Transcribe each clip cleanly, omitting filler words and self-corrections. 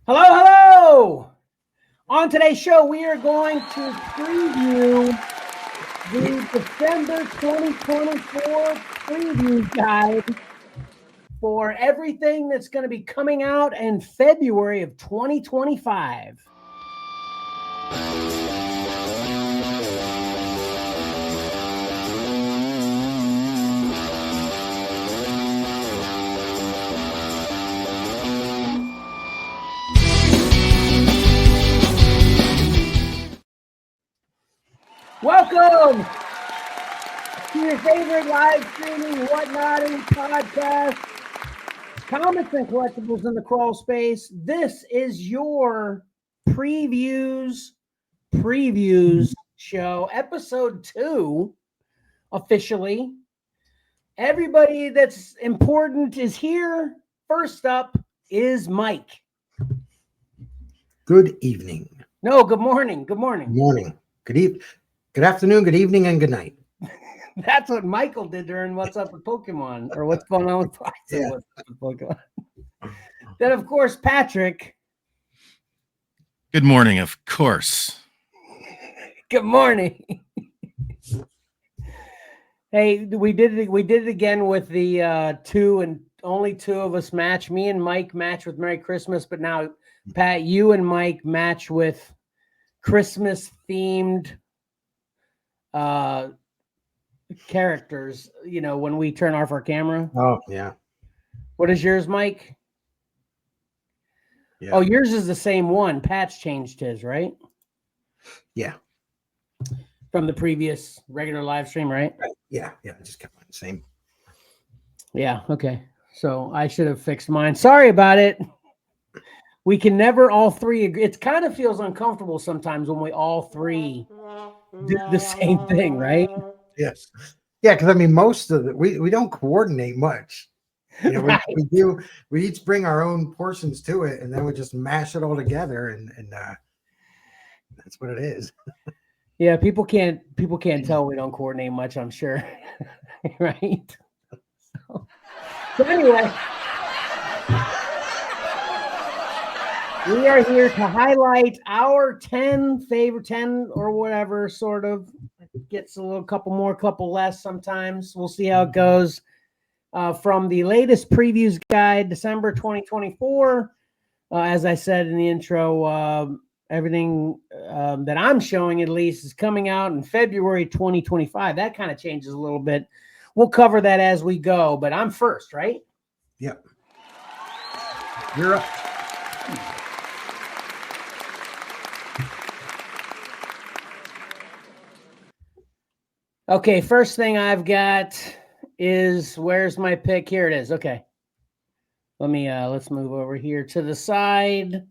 Hello, hello! On today's show, we are going to preview the December 2024 preview guide for everything that's going to be coming out in February of 2025. Welcome to your favorite live streaming, whatnotting podcast, comics and collectibles in the crawl space. This is your previews show, episode 2, officially. Everybody that's important is here. First up is Mike. Good evening. No, good morning. Good morning. Good morning. Good afternoon, good evening, and good night. That's what Michael did during What's Up with Pokemon, or What's Going On with Yeah. What's Up with Pokemon. Then, of course, Patrick. Good morning, of course. Good morning. Hey, we did it again with the 2 and only 2 of us match. Me and Mike match with Merry Christmas, but now, Pat, you and Mike match with Christmas-themed characters, you know, when we turn off our camera. Oh, yeah. What is yours, Mike? Yeah. Oh, yours is the same one. Pat's changed his, right? Yeah. From the previous regular live stream, right? Yeah. I just kept on the same. Yeah, okay. So I should have fixed mine. Sorry about it. We can never all three agree. It kind of feels uncomfortable sometimes when we all three do the same thing, right? Yes. Yeah, because I mean, most of it, we don't coordinate much. You know, Right. we each bring our own portions to it, and then we just mash it all together, and that's what it is. Yeah, people can't tell we don't coordinate much, I'm sure. Right? So anyway, we are here to highlight our 10 favorite 10 or whatever, sort of. It gets a little couple less sometimes. We'll see how it goes. From the latest previews guide, December 2024. As I said in the intro, everything that I'm showing at least is coming out in February 2025. That kind of changes a little bit. We'll cover that as we go, but I'm first, right? Yep. You're up. Okay, first thing I've got is, where's my pick? Here it is. Okay. Let's move over here to the side.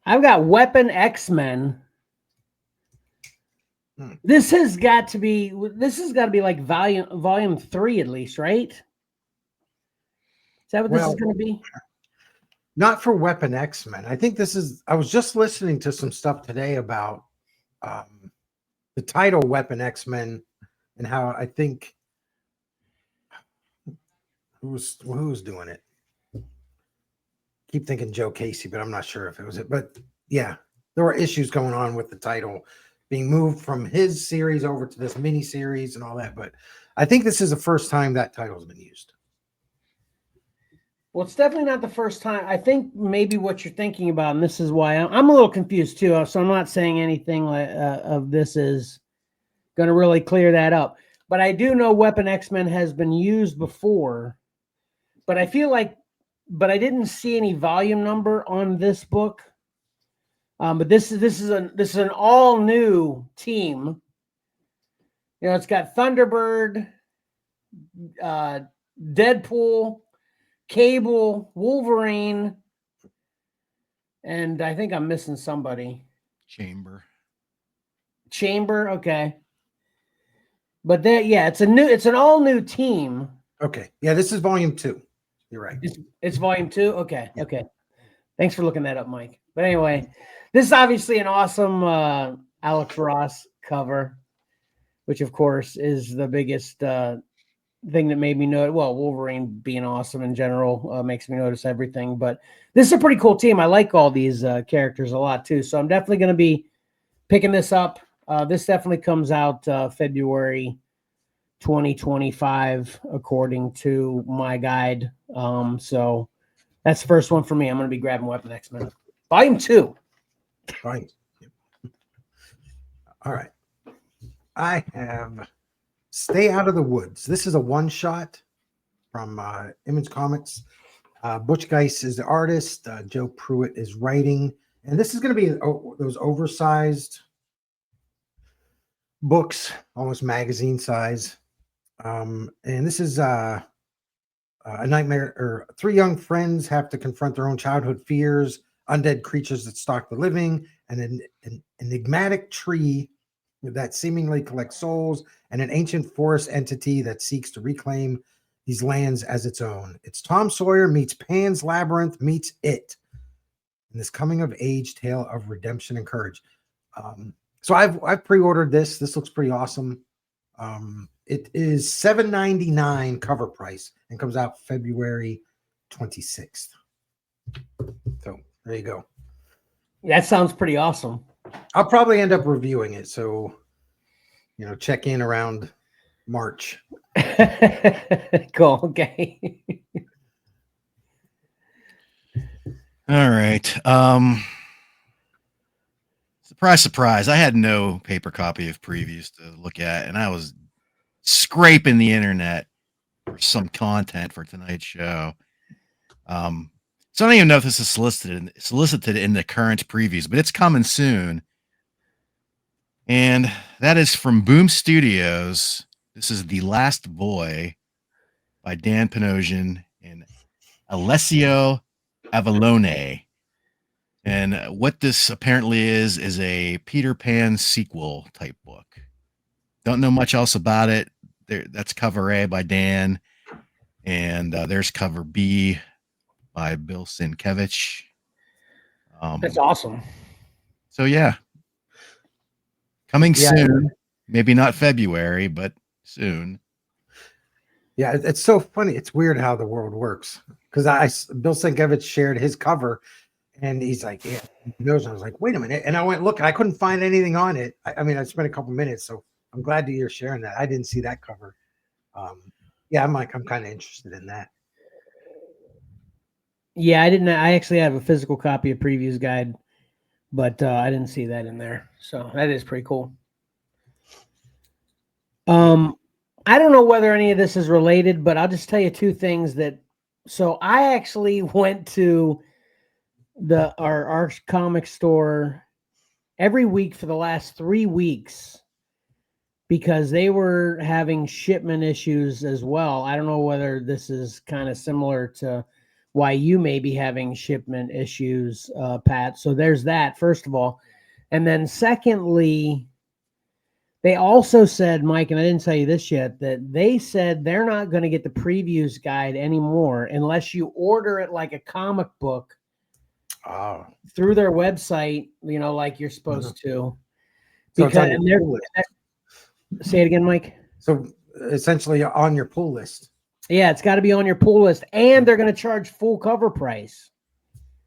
I've got Weapon X-Men. This has got to be like volume 3 at least, right? Is that what this is going to be? Not for Weapon X-Men. I think I was just listening to some stuff today about the title Weapon X-Men and how I think who's doing it. Keep thinking Joe Casey, but I'm not sure if it was it. But yeah, there were issues going on with the title being moved from his series over to this mini series and all that. But I think this is the first time that title's been used. Well, it's definitely not the first time. I think maybe what you're thinking about, and this is why I'm a little confused too. So I'm not saying anything of this is going to really clear that up. But I do know Weapon X-Men has been used before. But I feel like, I didn't see any volume number on this book. But this is an all new team. You know, it's got Thunderbird, Deadpool, Cable, Wolverine, and I think I'm missing somebody. Chamber, okay. But it's an all new team. Okay. Yeah, this is volume 2. You're right. It's volume 2. Okay. Yeah. Okay. Thanks for looking that up, Mike. But anyway, this is obviously an awesome Alex Ross cover, which of course is the biggest thing that made me know. Well, Wolverine being awesome in general makes me notice everything. But this is a pretty cool team. I like all these characters a lot too. So I'm definitely going to be picking this up. This definitely comes out February 2025, according to my guide. So that's the first one for me. I'm going to be grabbing Weapon X-Men. Volume 2. Fine. All right. I have Stay Out of the Woods. This is a one-shot from Image Comics. Butch Geist is the artist. Joe Pruitt is writing. And this is going to be those oversized books, almost magazine size. And this is a nightmare, or three young friends have to confront their own childhood fears, undead creatures that stalk the living, and an enigmatic tree that seemingly collects souls, and an ancient forest entity that seeks to reclaim these lands as its own. It's Tom Sawyer meets Pan's Labyrinth meets It, in this coming of age tale of redemption and courage. So I've pre-ordered this. This looks pretty awesome. It is $7.99 cover price and comes out February 26th. So there you go. That sounds pretty awesome. I'll probably end up reviewing it. So, check in around March. Cool. Okay. All right. Surprise, surprise. I had no paper copy of previews to look at, and I was scraping the internet for some content for tonight's show. So I don't even know if this is solicited in the current previews, but it's coming soon. And that is from Boom Studios. This is The Last Boy by Dan Panosian and Alessio Avallone. And what this apparently is a Peter Pan sequel type book. Don't know much else about it. That's cover A by Dan, and there's cover B by Bill Sienkiewicz. That's awesome. So yeah, coming soon. Maybe not February, but soon. Yeah, it's so funny. It's weird how the world works, because Bill Sienkiewicz shared his cover, and he's like, "Yeah," he knows. I was like, "Wait a minute," and I went look, and I couldn't find anything on it. I mean, I spent a couple minutes, so I'm glad that you're sharing that. I didn't see that cover. Yeah, I'm kind of interested in that. Yeah, I didn't. I actually have a physical copy of Previews Guide, but I didn't see that in there. So that is pretty cool. I don't know whether any of this is related, but I'll just tell you two things so I actually went to our comic store every week for the last 3 weeks because they were having shipment issues as well. I don't know whether this is kind of similar to why you may be having shipment issues, Pat. So there's that, first of all. And then secondly, they also said, Mike, and I didn't tell you this yet, that they said they're not going to get the Previews Guide anymore unless you order it like a comic book through their website, like you're supposed to. So because say it again, Mike. So essentially on your pull list. Yeah, it's got to be on your pull list, and they're going to charge full cover price.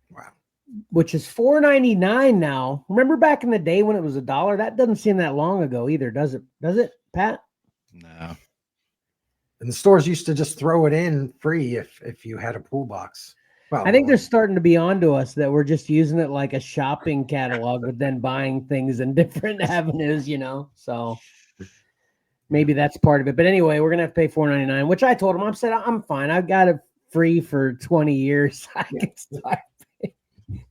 Wow. Which is $4.99 now. Remember back in the day when it was $1? That doesn't seem that long ago either, does it? Does it, Pat? No. And the stores used to just throw it in free if you had a pool box. Well, I think they're starting to be onto us that we're just using it like a shopping catalog, but then buying things in different avenues, So maybe that's part of it. But anyway, we're gonna have to pay $4.99, which I told him. I said I'm fine. I've got it free for 20 years. I can start paying.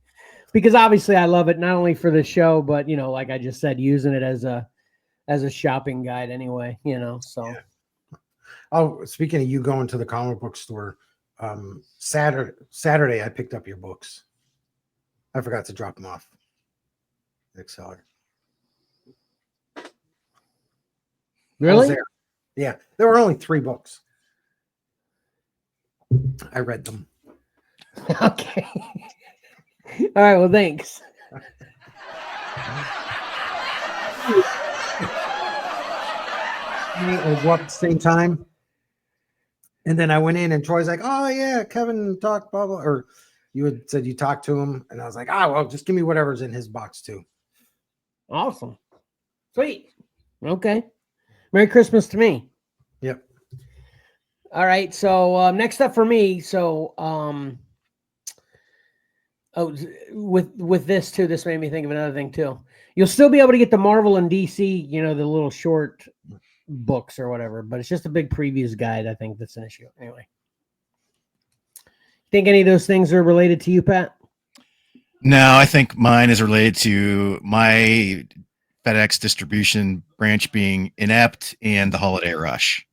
Because obviously I love it not only for the show, but like I just said, using it as a shopping guide anyway. So. Yeah. Oh, speaking of you going to the comic book store, Saturday I picked up your books. I forgot to drop them off at Xcellar. Really? Yeah, there were only 3 books. I read them. Okay. All right. Well, thanks. Or what at the same time? And then I went in and Troy's like, oh yeah, Kevin talked, blah, blah, or you had said you talked to him. And I was like, well, just give me whatever's in his box too. Awesome. Sweet. Okay. Merry Christmas to me. Yep. All right. So next up for me. So with this too, this made me think of another thing too. You'll still be able to get the Marvel and DC, the little short books or whatever, but it's just a big previews guide. I think that's an issue. Anyway. Think any of those things are related to you, Pat? No, I think mine is related to my FedEx distribution branch being inept and the holiday rush.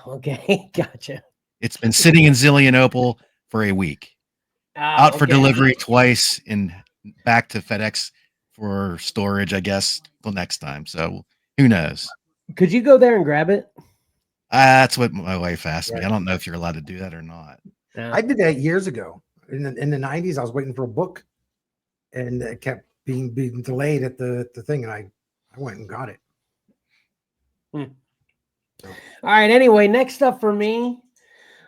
Okay. Gotcha. It's been sitting in Zillion Opal for a week. Out for delivery twice and back to FedEx for storage, I guess, till next time. So who knows? Could you go there and grab it? That's what my wife asked me. I don't know if you're allowed to do that or not. I did that years ago. In the 90s, I was waiting for a book and it kept being delayed at the thing. And I went and got it. All right. Anyway, next up for me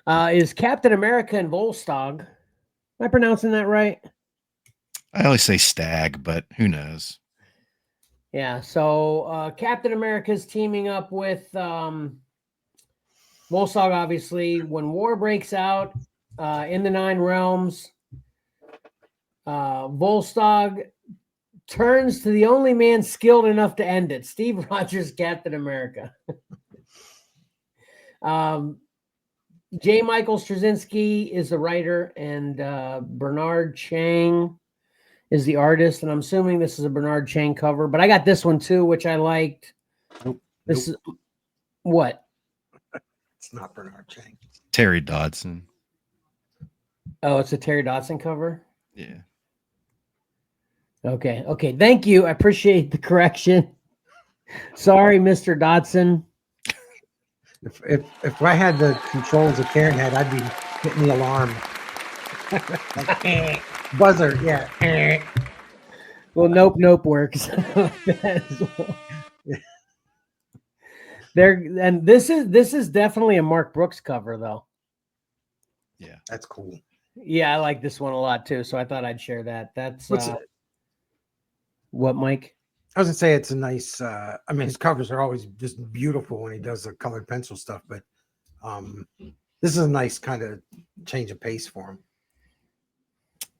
is Captain America and Volstagg. Am I pronouncing that right? I always say stag, but who knows? Yeah. So Captain America's teaming up with Volstagg, obviously. When war breaks out in the Nine Realms, Volstagg turns to the only man skilled enough to end it, Steve Rogers, Captain America. J. Michael Straczynski is the writer, and Bernard Chang is the artist. And I'm assuming this is a Bernard Chang cover, but I got this one too, which I liked. This is what? It's not Bernard Chang. Terry Dodson. Oh, it's a Terry Dodson cover? Yeah. Okay. Thank you. I appreciate the correction. Sorry, Mr. Dodson. If I had the controls that Karen had, I'd be hitting the alarm. Like, buzzer, yeah. Well, nope works. And this is definitely a Mark Brooks cover, though. Yeah, that's cool. Yeah, I like this one a lot too, so I thought I'd share that. That's what, Mike? I was gonna say it's a nice. I mean, his covers are always just beautiful when he does the colored pencil stuff, but this is a nice kind of change of pace for him.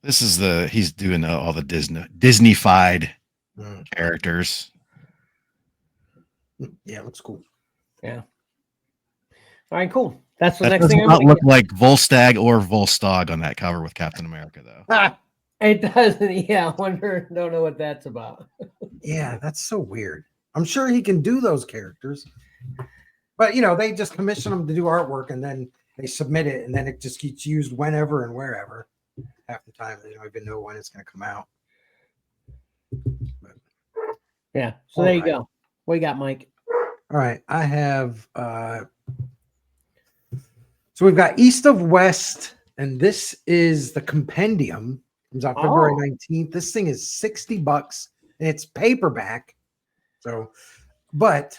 This is he's doing all the Disney-fied characters. Yeah, it looks cool. Yeah. All right, cool. That's the that next thing. Does not look like Volstagg or Volstagg on that cover with Captain America, though. It doesn't. Yeah, don't know what that's about. Yeah, that's so weird. I'm sure he can do those characters, but they just commission him to do artwork and then they submit it and then it just gets used whenever and wherever. Half the time they don't even know when it's going to come out. But, yeah. So there you go. What you got, Mike? All right, I have. So we've got East of West, and this is the compendium. Comes out February 19th. This thing is $60 and it's paperback. So, but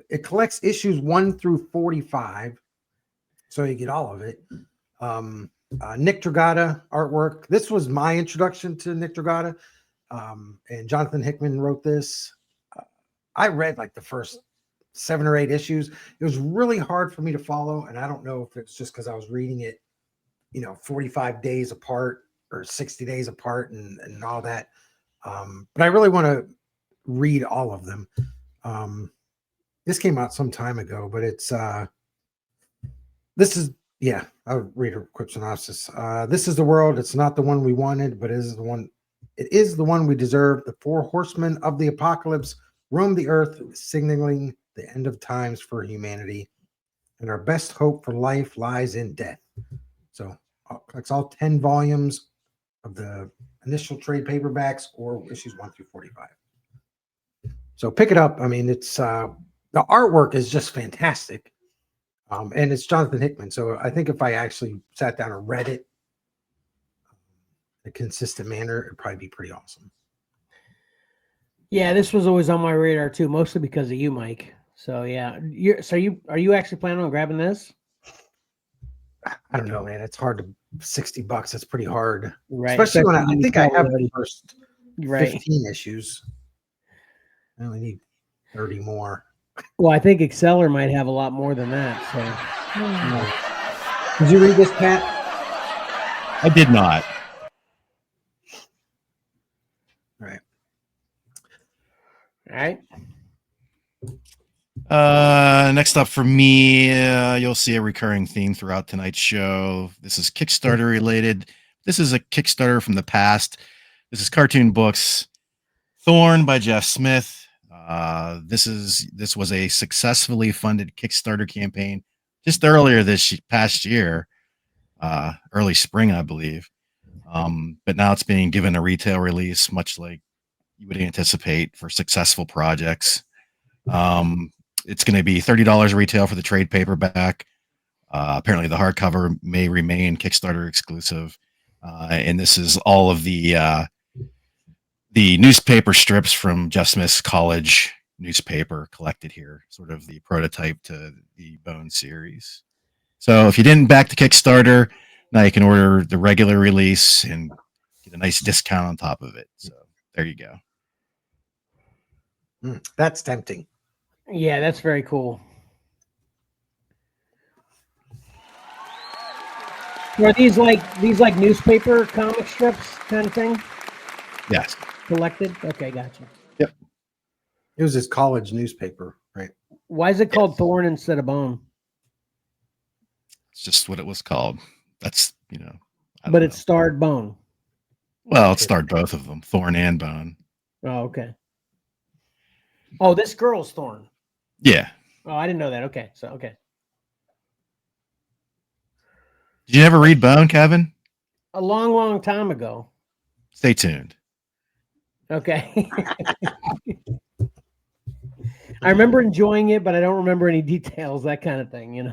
it collects issues 1 through 45. So you get all of it. Nick Dragata artwork. This was my introduction to Nick Dragata. And Jonathan Hickman wrote this. I read like the first 7 or 8 issues. It was really hard for me to follow. And I don't know if it's just because I was reading it, 45 days apart or 60 days apart and all that. But I really want to read all of them. This came out some time ago, but it's, this is, yeah, I'll read a quick synopsis. This is the world. It's not the one we wanted, but it is the one we deserve. The 4 horsemen of the apocalypse roam the earth, signaling the end of times for humanity. And our best hope for life lies in death. So it's all 10 volumes of the initial trade paperbacks or issues 1 through 45. So pick it up. I mean, it's the artwork is just fantastic. And it's Jonathan Hickman. So I think if I actually sat down and read it in a consistent manner, it'd probably be pretty awesome. Yeah, this was always on my radar too, mostly because of you, Mike. So yeah, are you actually planning on grabbing this? I don't know, man. It's hard to $60. It's pretty hard, Right. especially when I you think I have probably the already- first right. 15 issues. I only need 30 more. Well, I think Xcellar might have a lot more than that. So Did you read this, Pat? I did not. Right. all right. Next up for me, you'll see a recurring theme throughout tonight's show. This is Kickstarter related. This is a Kickstarter from the past. This is Cartoon Books, Thorn by Jeff Smith. This was a successfully funded Kickstarter campaign just earlier this past year, early spring, I believe. But now it's being given a retail release, much like you would anticipate for successful projects. It's going to be $30 retail for the trade paperback. Apparently, the hardcover may remain Kickstarter exclusive, and this is all of the newspaper strips from Jeff Smith's college newspaper collected here, sort of the prototype to the Bone series. So, if you didn't back the Kickstarter, now you can order the regular release and get a nice discount on top of it. So, there you go. That's tempting. Yeah, that's very cool. Are these like newspaper comic strips kind of thing? Yes. Collected? Okay, gotcha. It was his college newspaper, right? Why is it called Thorn instead of Bone? It's just what it was called. That's, I don't But know. it starred Bone. Well, it starred both of them, Thorn and Bone. Oh, okay. Oh, this girl's Thorn. Yeah. Oh, I didn't know that. Okay, so okay. Did you ever read Bone, Kevin? A long, long time ago. Stay tuned. Okay. I remember enjoying it, but I don't remember any details, that kind of thing,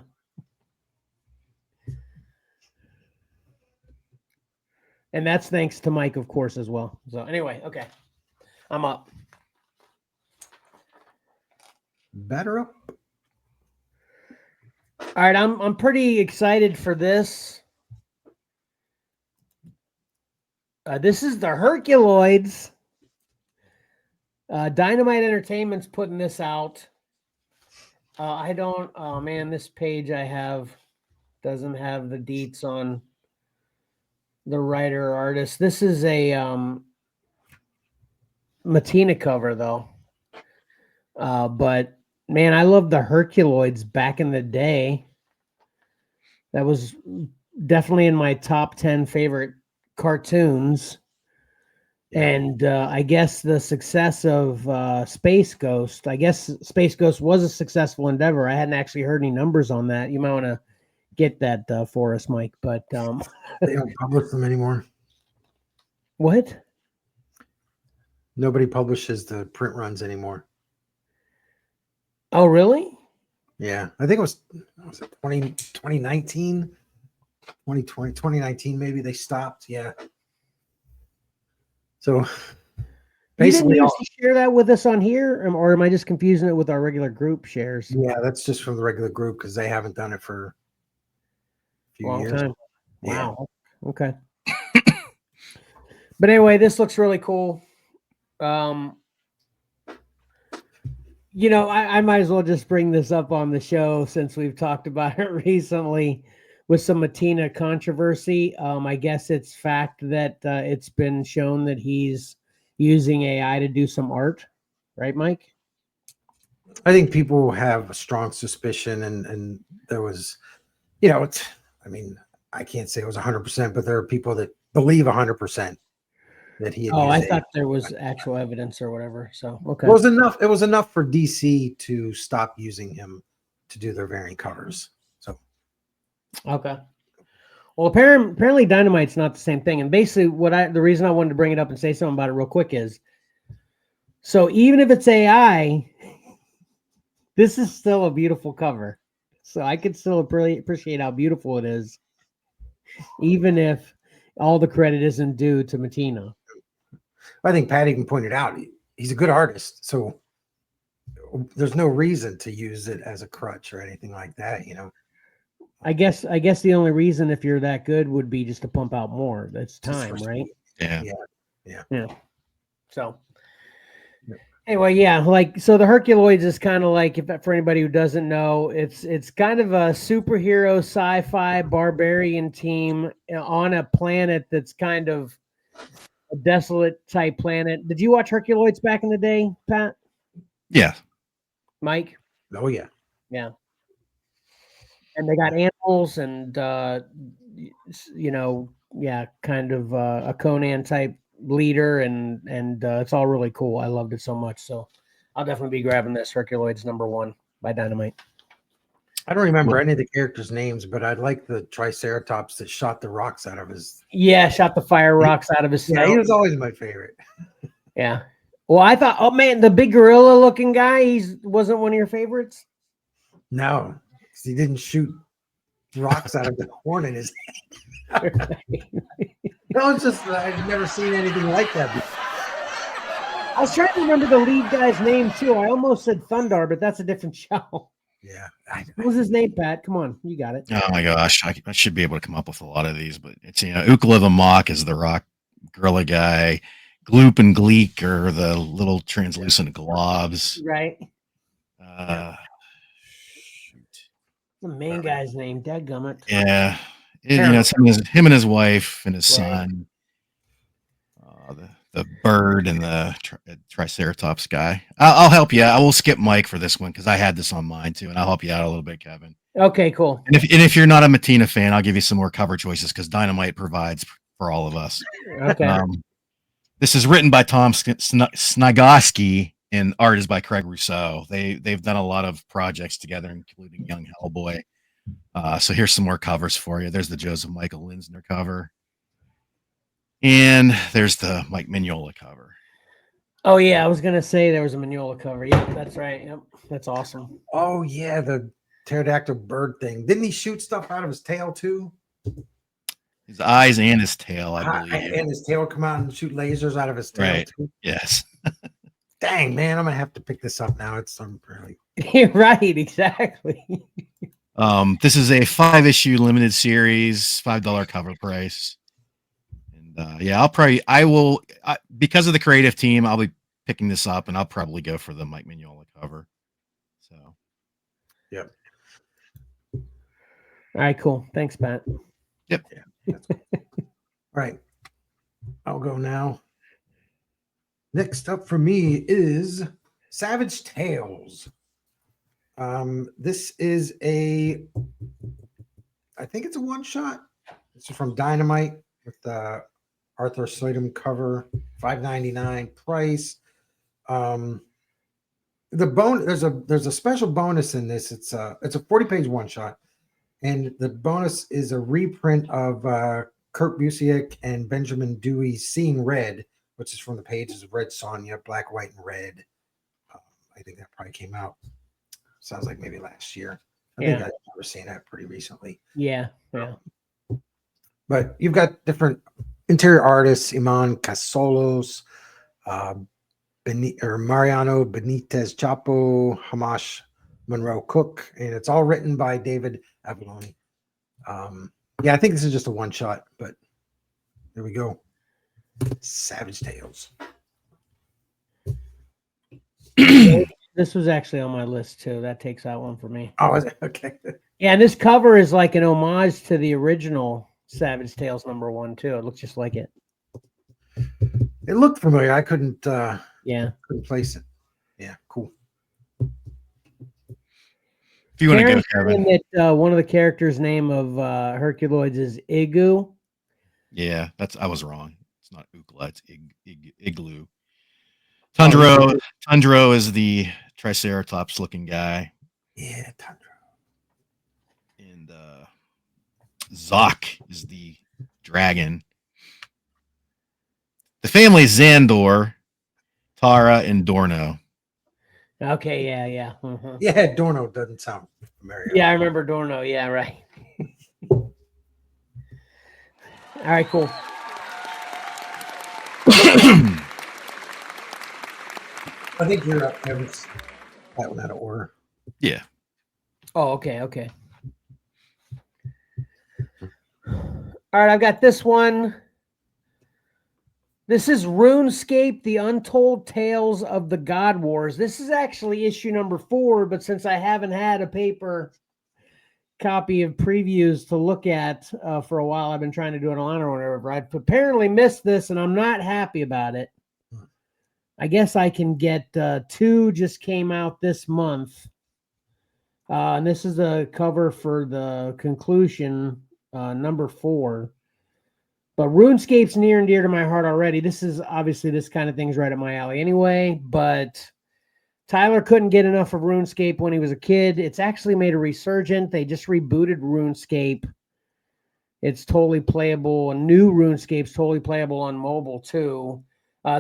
And that's thanks to Mike, of course, as well. So anyway, okay. I'm up. Better up. All right, I'm pretty excited for this. This is the Herculoids. Dynamite Entertainment's putting this out. Oh man, this page I have doesn't have the deets on the writer or artist. This is a Matina cover though. But man, I love the Herculoids back in the day. That was definitely in my top 10 favorite cartoons. And I guess the success of Space Ghost, I guess Space Ghost was a successful endeavor. I hadn't actually heard any numbers on that. You might want to get that for us, Mike. But they don't publish them anymore. What? Nobody publishes the print runs anymore. Oh, really? Yeah, I think it was 2019, 2020, 2019, maybe they stopped. Yeah. So basically, you didn't used to share that with us on here, or am I just confusing it with our regular group shares? Yeah, that's just from the regular group because they haven't done it for a few years. Time. Yeah. Wow. Okay. But anyway, this looks really cool. I might as well just bring this up on the show since we've talked about it recently with some Matina controversy. I guess it's fact that it's been shown that he's using AI to do some art, right, Mike? I think people have a strong suspicion, and there was, I can't say it was 100%, but there are people that believe 100% that he. I thought there was actual evidence or whatever. So okay, it was enough. It was enough for DC to stop using him to do their variant covers. So okay. Well, apparently Dynamite's not the same thing. And basically the reason I wanted to bring it up and say something about it real quick is, so even if it's AI, this is still a beautiful cover. So I could still really appreciate how beautiful it is, even if all the credit isn't due to Matina. I think Pat even pointed out he's a good artist. So there's no reason to use it as a crutch or anything like that, I guess the only reason if you're that good would be just to pump out more. That's Just time, for right? Yeah. Yeah. So Yep. anyway, yeah, like so the Herculoids is kind of like if for anybody who doesn't know, it's kind of a superhero sci-fi barbarian team on a planet that's kind of a desolate type planet. Did you watch Herculoids back in the day, Pat? Yeah. Mike? Oh yeah. Yeah. And they got animals and yeah, kind of a Conan type leader and it's all really cool. I loved it so much. So I'll definitely be grabbing this Herculoids #1 by Dynamite. I don't remember any of the characters' names, but I like the Triceratops that shot the rocks out of his. Yeah, shot the fire rocks out of his Yeah, snout. he was always my favorite. Yeah. Well, I thought, oh man, the big gorilla looking guy, he's wasn't one of your favorites. No, 'cause he didn't shoot rocks out of the horn in his head. That was just I've never seen anything like that before. I was trying to remember the lead guy's name too. I almost said Thundar, but that's a different show. Yeah, What was his name, Pat? Come on, you got it. Oh my gosh, I should be able to come up with a lot of these, but it's Ukla the Mock is the rock gorilla guy. Gloop and Gleek are the little translucent globs. Right. Shoot. The main guy's name, dadgummit. Yeah, it's him and his wife and his Right. son. The bird and the Triceratops guy. I'll help you. I will skip Mike for this one because I had this on mine too, and I'll help you out a little bit, Kevin. Okay, cool. And if you're not a Matina fan, I'll give you some more cover choices because Dynamite provides for all of us. Okay. This is written by Tom Snagoski and art is by Craig Rousseau. They've done a lot of projects together, including Young Hellboy. So here's some more covers for you. There's the Joseph Michael Linsner cover. And there's the Mike Mignola cover. Oh yeah, I was gonna say there was a Mignola cover. Yep, that's right. Yep, that's awesome. Oh yeah, the pterodactyl bird thing. Didn't he shoot stuff out of his tail too? His eyes and his tail, I believe. And his tail come out and shoot lasers out of his tail Right. too. Yes. Dang man, I'm gonna have to pick this up now. It's some really Right, exactly. This is a 5-issue limited series, $5 cover price. Yeah, I will because of the creative team, I'll be picking this up and I'll probably go for the Mike Mignola cover. So, yep. All right, cool. Thanks, Pat. Yep. Yeah, cool. All right. I'll go now. Next up for me is Savage Tales. This is I think it's a one-shot. This is from Dynamite with the Arthur Sodom cover, $5.99 price. The there's a special bonus in this. It's a 40-page one-shot, and the bonus is a reprint of Kurt Busiek and Benjamin Dewey's Seeing Red, which is from the pages of Red Sonja, Black, White, and Red. I think that probably came out. Sounds like maybe last year. I think I've never seen that pretty recently. Yeah. But you've got different interior artists: Iman Casolos, Mariano Benitez Chapo, Hamash Monroe Cook, and it's all written by David Avalone. I think this is just a one shot, but there we go. Savage Tales. This was actually on my list too. That takes that one for me. Oh, is it? Okay. Yeah, and this cover is like an homage to the original Savage Tales #1 too. It looks just like it. It looked familiar. I couldn't place it. Yeah, cool. If you want to go, Kevin. That one of the characters' name of Herculoids is Igu. Yeah, I was wrong. It's not Ukla, it's Igloo. Tundro is the Triceratops looking guy. Yeah, Tundro. And Zoc is the dragon. The family is Xandor, Tara, and Dorno. Okay, yeah. Mm-hmm. Yeah, Dorno doesn't sound familiar. Yeah, I remember Dorno. Yeah, right. All right, cool. I think you're up, Kevin. That one out of order. Yeah. Oh, okay. All right, I've got this one. This is RuneScape, The Untold Tales of the God Wars. This is actually issue number 4, but since I haven't had a paper copy of previews to look at for a while, I've been trying to do it online or whatever. I've apparently missed this, and I'm not happy about it. I guess I can get 2 just came out this month. And this is a cover for the conclusion, number 4. But RuneScape's near and dear to my heart already. This is obviously this kind of thing's right up my alley anyway, but Tyler couldn't get enough of RuneScape when he was a kid. It's actually made a resurgent. They just rebooted RuneScape. It's totally playable. A new RuneScape's totally playable on mobile too.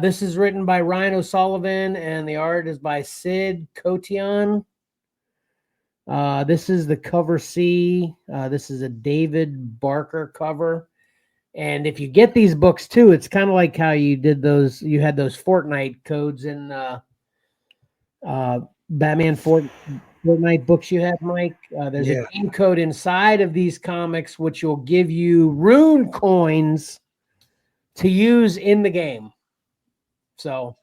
This is written by Ryan O'Sullivan, and the art is by Sid Kotion. This is the cover C. This is a David Barker cover. And if you get these books too, it's kind of like how you did those. You had those Fortnite codes in Batman Fortnite books you had, Mike. There's a game code inside of these comics, which will give you rune coins to use in the game. So,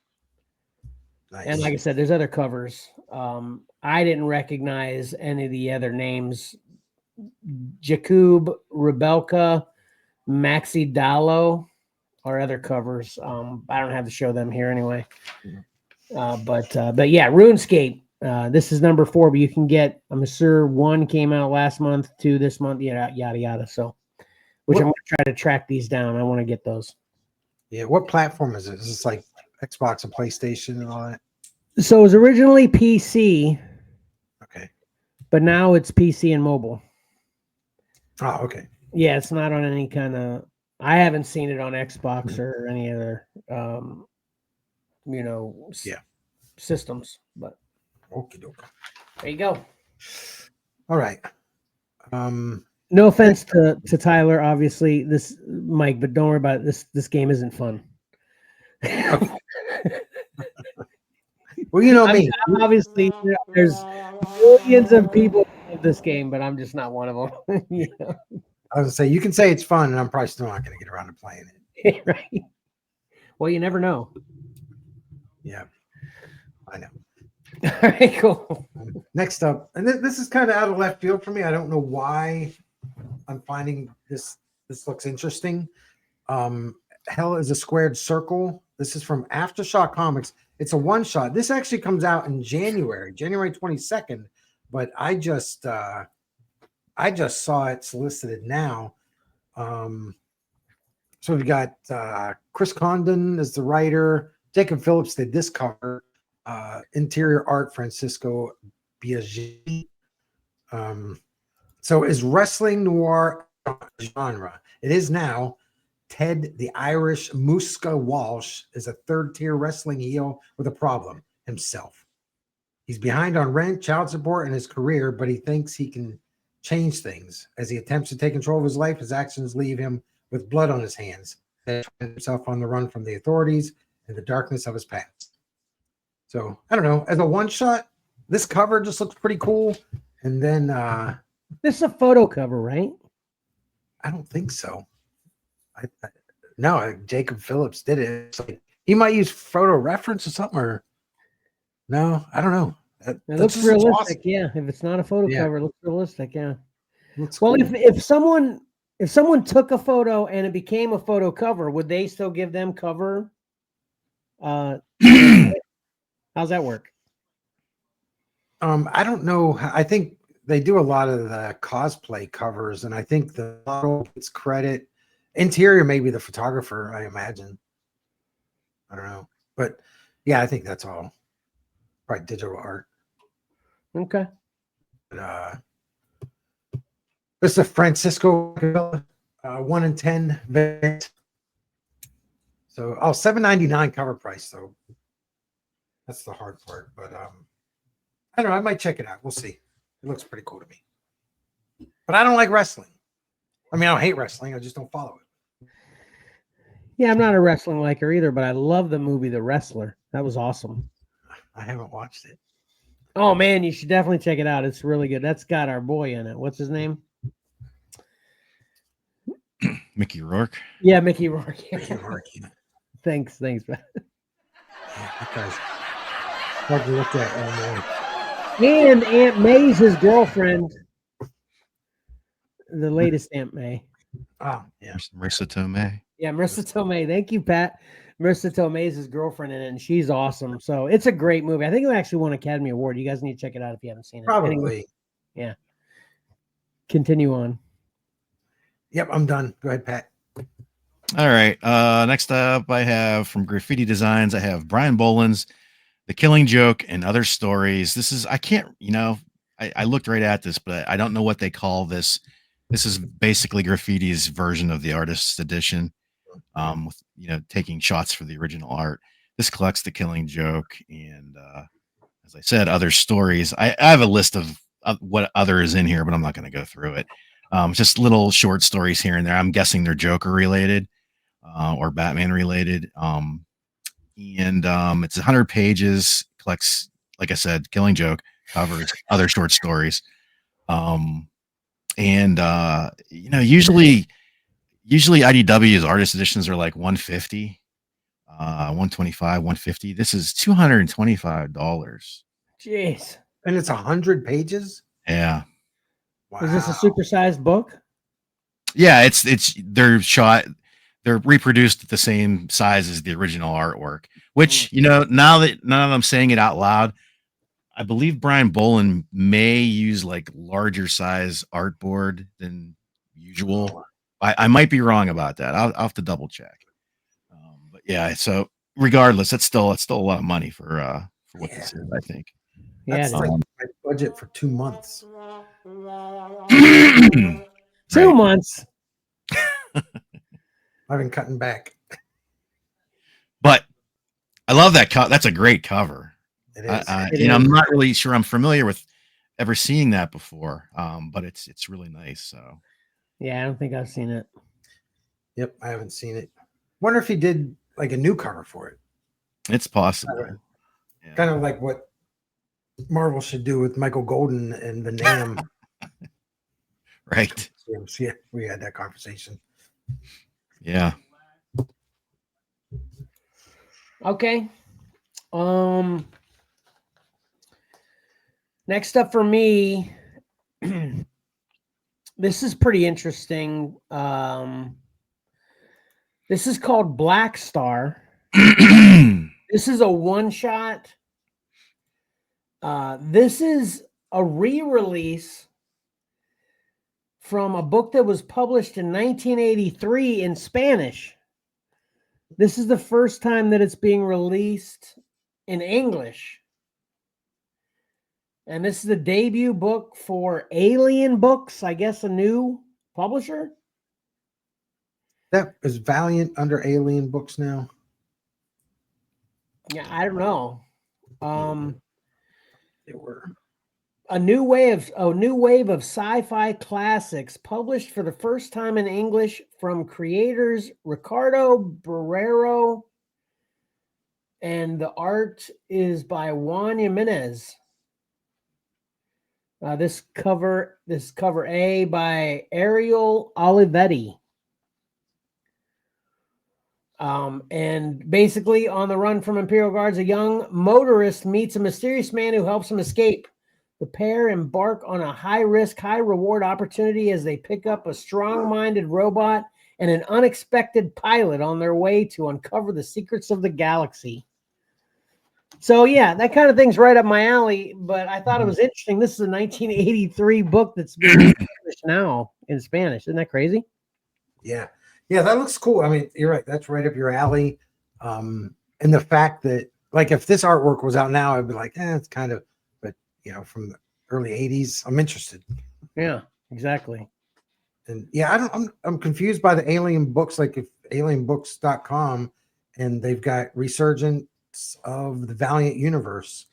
nice. And like I said, there's other covers. I didn't recognize any of the other names. Jakub, Rebelka, Maxi Dallo are other covers. I don't have to show them here anyway. But yeah, RuneScape. This is number 4, but you can get, I'm sure 1 came out last month, 2 this month, yada yada. So, which I'm going to try to track these down. I want to get those. Yeah, what platform is it? Is this like Xbox and PlayStation and all that? So it was originally PC. Okay. But now it's PC and mobile. Oh, okay. Yeah, it's not on any kind of. I haven't seen it on Xbox or any other, systems. But okie doke. There you go. All right. No offense to Tyler, obviously, this Mike, but don't worry about it. This game isn't fun. Well, you know me. Obviously, there's millions of people who love this game, but I'm just not one of them. I was gonna say you can say it's fun, and I'm probably still not going to get around to playing it. Right. Well, you never know. Yeah, I know. All right, cool. Next up, and this is kind of out of left field for me. I don't know why I'm finding this. This looks interesting. Hell is a Squared Circle. This is from Aftershock Comics. It's a one-shot. This actually comes out in January 22nd, but I just saw it solicited now. So we've got Chris Condon as the writer. Jacob Phillips did this cover. Interior art, Francisco Biaggi. So is wrestling noir genre? It is now. Ted the Irish Muska Walsh is a third-tier wrestling heel with a problem, himself. He's behind on rent, child support, and his career, but he thinks he can change things. As he attempts to take control of his life, his actions leave him with blood on his hands. He finds himself on the run from the authorities and the darkness of his past. So, I don't know. As a one-shot, this cover just looks pretty cool. And then... this is a photo cover, right? I don't think so. No, Jacob Phillips did it. It's like, he might use photo reference or something, or no, I don't know. It looks realistic, awesome. Yeah. If it's not a photo cover, it looks realistic, yeah. Well, cool. if someone took a photo and it became a photo cover, would they still give them cover? How's that work? I don't know. I think they do a lot of the cosplay covers, and I think the model gets credit. Interior, maybe the photographer, I imagine. I don't know. But yeah, I think that's all. Right, digital art. Okay. But, this is a Francisco 1 in 10 variant. So $7.99 cover price, so that's the hard part. But I don't know, I might check it out. We'll see. It looks pretty cool to me. But I don't like wrestling. I mean, I don't hate wrestling. I just don't follow it. Yeah, I'm not a wrestling liker either, but I love the movie The Wrestler. That was awesome. I haven't watched it. Oh, man, you should definitely check it out. It's really good. That's got our boy in it. What's his name? Mickey Rourke. Yeah, Mickey Rourke. Mickey Rourke, yeah. Thanks. Yeah, that guy's hard to look at anymore. And Aunt May's his girlfriend. The latest Aunt May. Oh, yeah. Marissa Tomei. Yeah, Marissa Tomei. Thank you, Pat. Marissa Tomei is his girlfriend in it, and she's awesome. So it's a great movie. I think it actually won Academy Award. You guys need to check it out if you haven't seen it. Probably. Anyway, yeah. Continue on. Yep, I'm done. Go ahead, Pat. All right. Next up, I have from Graffiti Designs. I have Brian Boland's The Killing Joke and Other Stories. This is, I can't, I looked right at this, but I don't know what they call this. This is basically Graffiti's version of the artist's edition, with taking shots for the original art. This collects The Killing Joke and, as I said, Other Stories. I have a list of what other is in here, but I'm not going to go through it. Just little short stories here and there. I'm guessing they're Joker related or Batman related. And it's 100 pages. Collects, like I said, Killing Joke, covers other short stories. Usually IDW's artist editions are like 150, 125, 150. This is $225. Jeez. And it's 100 pages? Yeah. Wow. Is this a supersized book? Yeah, they're reproduced at the same size as the original artwork, which, now that I'm saying it out loud, I believe Brian Boland may use like larger size artboard than usual. I might be wrong about that. I'll have to double check. But yeah, so regardless, it's still a lot of money for what this is, I think. That's like my budget for 2 months. 2 months. I've been cutting back. But I love that that's a great cover. It is. I'm not really sure I'm familiar with ever seeing that before, but it's really nice. So yeah, I don't think I've seen it. Yep, I haven't seen it. Wonder if he did like a new cover for it. It's possible. Kind of like what Marvel should do with Michael Golden and the Nam. Right. Yeah, we had that conversation. Yeah. Okay. Next up for me, this is pretty interesting. This is called Black Star. This is a one-shot. This is a re-release from a book that was published in 1983 in Spanish. This is the first time that it's being released in English. And this is the debut book for Alien Books, I guess a new publisher. That is Valiant under Alien Books now. Yeah, I don't know. They were a new wave of sci-fi classics published for the first time in English from creators Ricardo Barrero, and the art is by Juan Jimenez. This cover A by Ariel Olivetti. And basically, on the run from Imperial Guards, a young motorist meets a mysterious man who helps him escape. The pair embark on a high-risk, high-reward opportunity as they pick up a strong-minded robot and an unexpected pilot on their way to uncover the secrets of the galaxy. So, yeah, that kind of thing's right up my alley, but I thought it was interesting. This is a 1983 book that's being published now in Spanish. Isn't that crazy? Yeah. Yeah, that looks cool. I mean, you're right. That's right up your alley. And the fact that, like, if this artwork was out now, I'd be like, it's kind of, but, from the early 80s, I'm interested. Yeah, exactly. And yeah, I'm confused by the Alien Books, like if alienbooks.com, and they've got Resurgence of the Valiant Universe.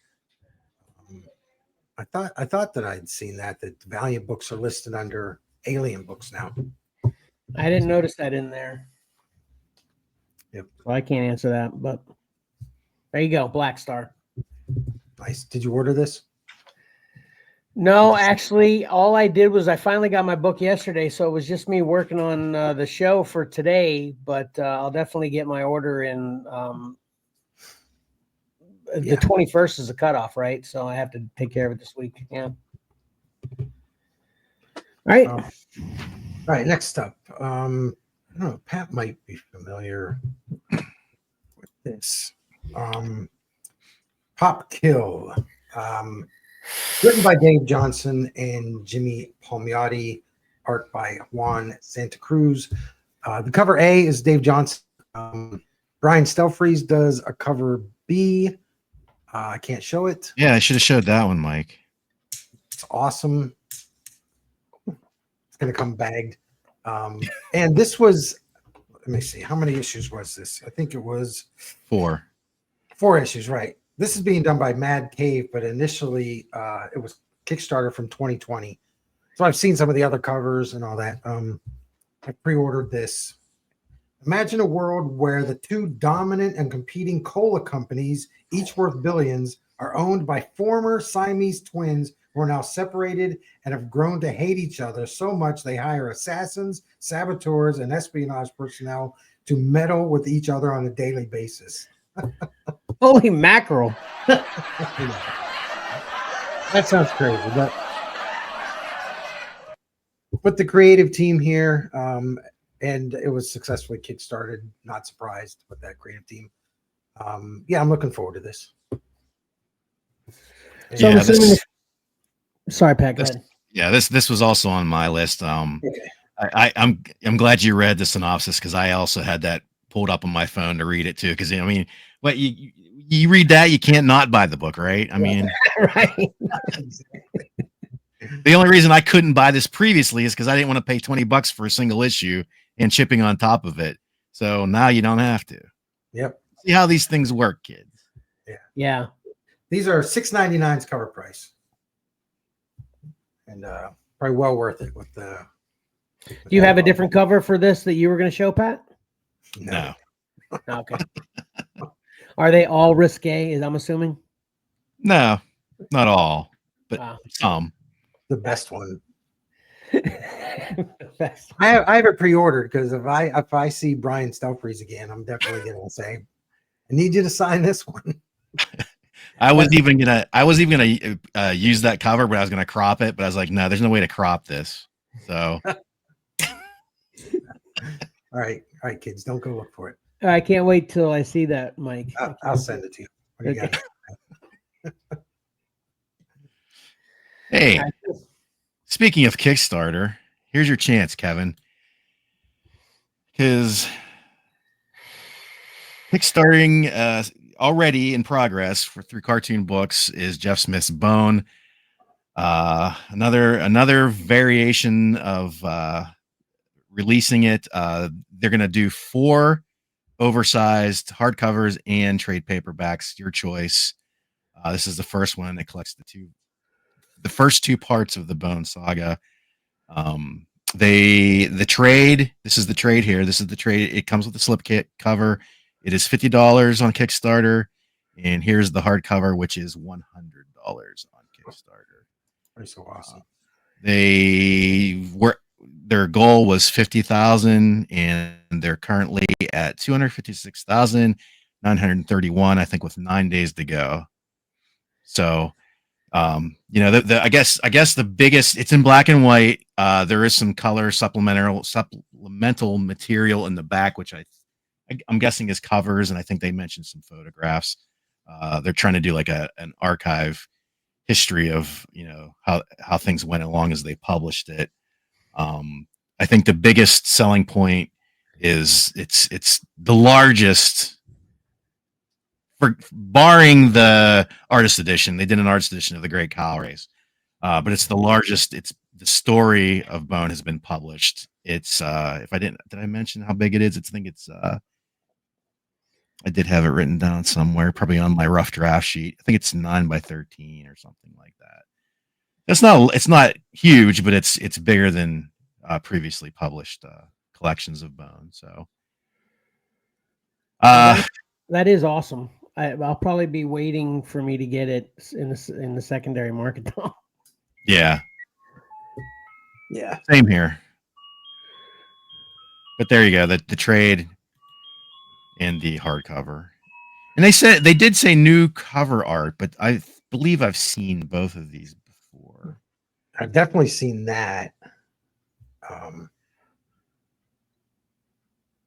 I thought that I'd seen that the Valiant books are listed under Alien Books now. I didn't notice that in there. Yep. Well, I can't answer that, but there you go, Black Star. Nice. Did you order this? No, actually, all I did was I finally got my book yesterday, so it was just me working on the show for today. But I'll definitely get my order in. Yeah. The 21st is the cutoff, right? So I have to take care of it this week. Yeah. All right. All right. Next up, I don't know. Pat might be familiar with this. Pop Kill, written by Dave Johnson and Jimmy Palmiotti, art by Juan Santa Cruz. The cover A is Dave Johnson. Brian Stelfreeze does a cover B. I can't show it. Yeah, I should have showed that one, Mike. It's awesome. It's going to come bagged. And this was, let me see, how many issues was this? I think it was 4 issues, right? This is being done by Mad Cave, but initially it was Kickstarter from 2020. So I've seen some of the other covers and all that. I pre-ordered this. Imagine a world where the two dominant and competing cola companies, each worth billions, are owned by former Siamese twins who are now separated and have grown to hate each other so much they hire assassins, saboteurs, and espionage personnel to meddle with each other on a daily basis. Holy mackerel. That sounds crazy, but the creative team here, and it was successfully kickstarted. Not surprised with that creative team. Yeah, I'm looking forward to this. So Yeah, I'm assuming. Sorry, Pat. Go this- ahead. Yeah, this was also on my list. I'm glad you read the synopsis because I also had that pulled up on my phone to read it too. Because I mean, what you read that, you can't not buy the book, right? I mean, Right. the only reason I couldn't buy this previously is because I didn't want to pay $20 for a single issue and shipping on top of it. So now you don't have to. Yep. See how these things work, kids. Yeah. These are $6.99's cover price, and probably well worth it with the. Do you have a different cover for this that you were going to show, Pat? No. Okay. Are they all risque? I'm assuming. No, not all, but Wow. some. The best one. Best. I have it pre-ordered because if I see Brian Stelfreeze again, I'm definitely going to say, I need you to sign this one. I was even gonna use that cover, but I was gonna crop it. But I was like, no, there's no way to crop this. So, All right, kids, don't go look for it. I can't wait till I see that, Mike. I'll send it to you. What do you Okay. got? hey, speaking of Kickstarter, here's your chance, Kevin, because Kickstarting already in progress through Cartoon Books is Jeff Smith's Bone. Another variation of releasing it. They're going to do 4 oversized hardcovers and trade paperbacks, your choice. This is the first one that collects the first 2 parts of the Bone saga. The trade. This is the trade here. This is the trade. It comes with the slipkit cover. It is $50 on Kickstarter, and here's the hardcover, which is $100 on Kickstarter. That's so awesome. Their goal was 50,000, and they're currently at 256,931. I think with 9 days to go. So, I guess the biggest. It's in black and white. There is some color supplemental material in the back, which I'm guessing is covers, and I think they mentioned some photographs. They're trying to do like an archive history of how things went along as they published it. I think the biggest selling point is it's the largest, barring the artist edition. They did an artist edition of the Great Cow Race, but it's the largest. It's the story of Bone has been published. It's if I did I mention how big it is? I did have it written down somewhere, probably on my rough draft sheet. I think it's 9 by 13 or something like that. It's not huge, but it's bigger than previously published collections of Bone. So that is awesome. I'll probably be waiting for me to get it in the secondary market. Yeah, Yeah. same here. But there you go, the trade and the hardcover. And they did say new cover art, but I believe I've seen both of these before. I've definitely seen that.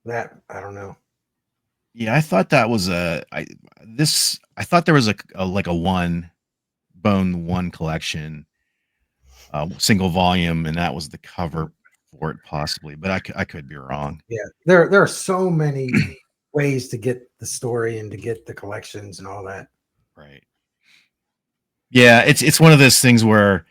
That I don't know. Yeah, I thought that was I thought there was a like a one collection, single volume, and that was the cover for it possibly, but I could be wrong. Yeah, there are so many ways to get the story and to get the collections and all that. Right. Yeah, it's one of those things where,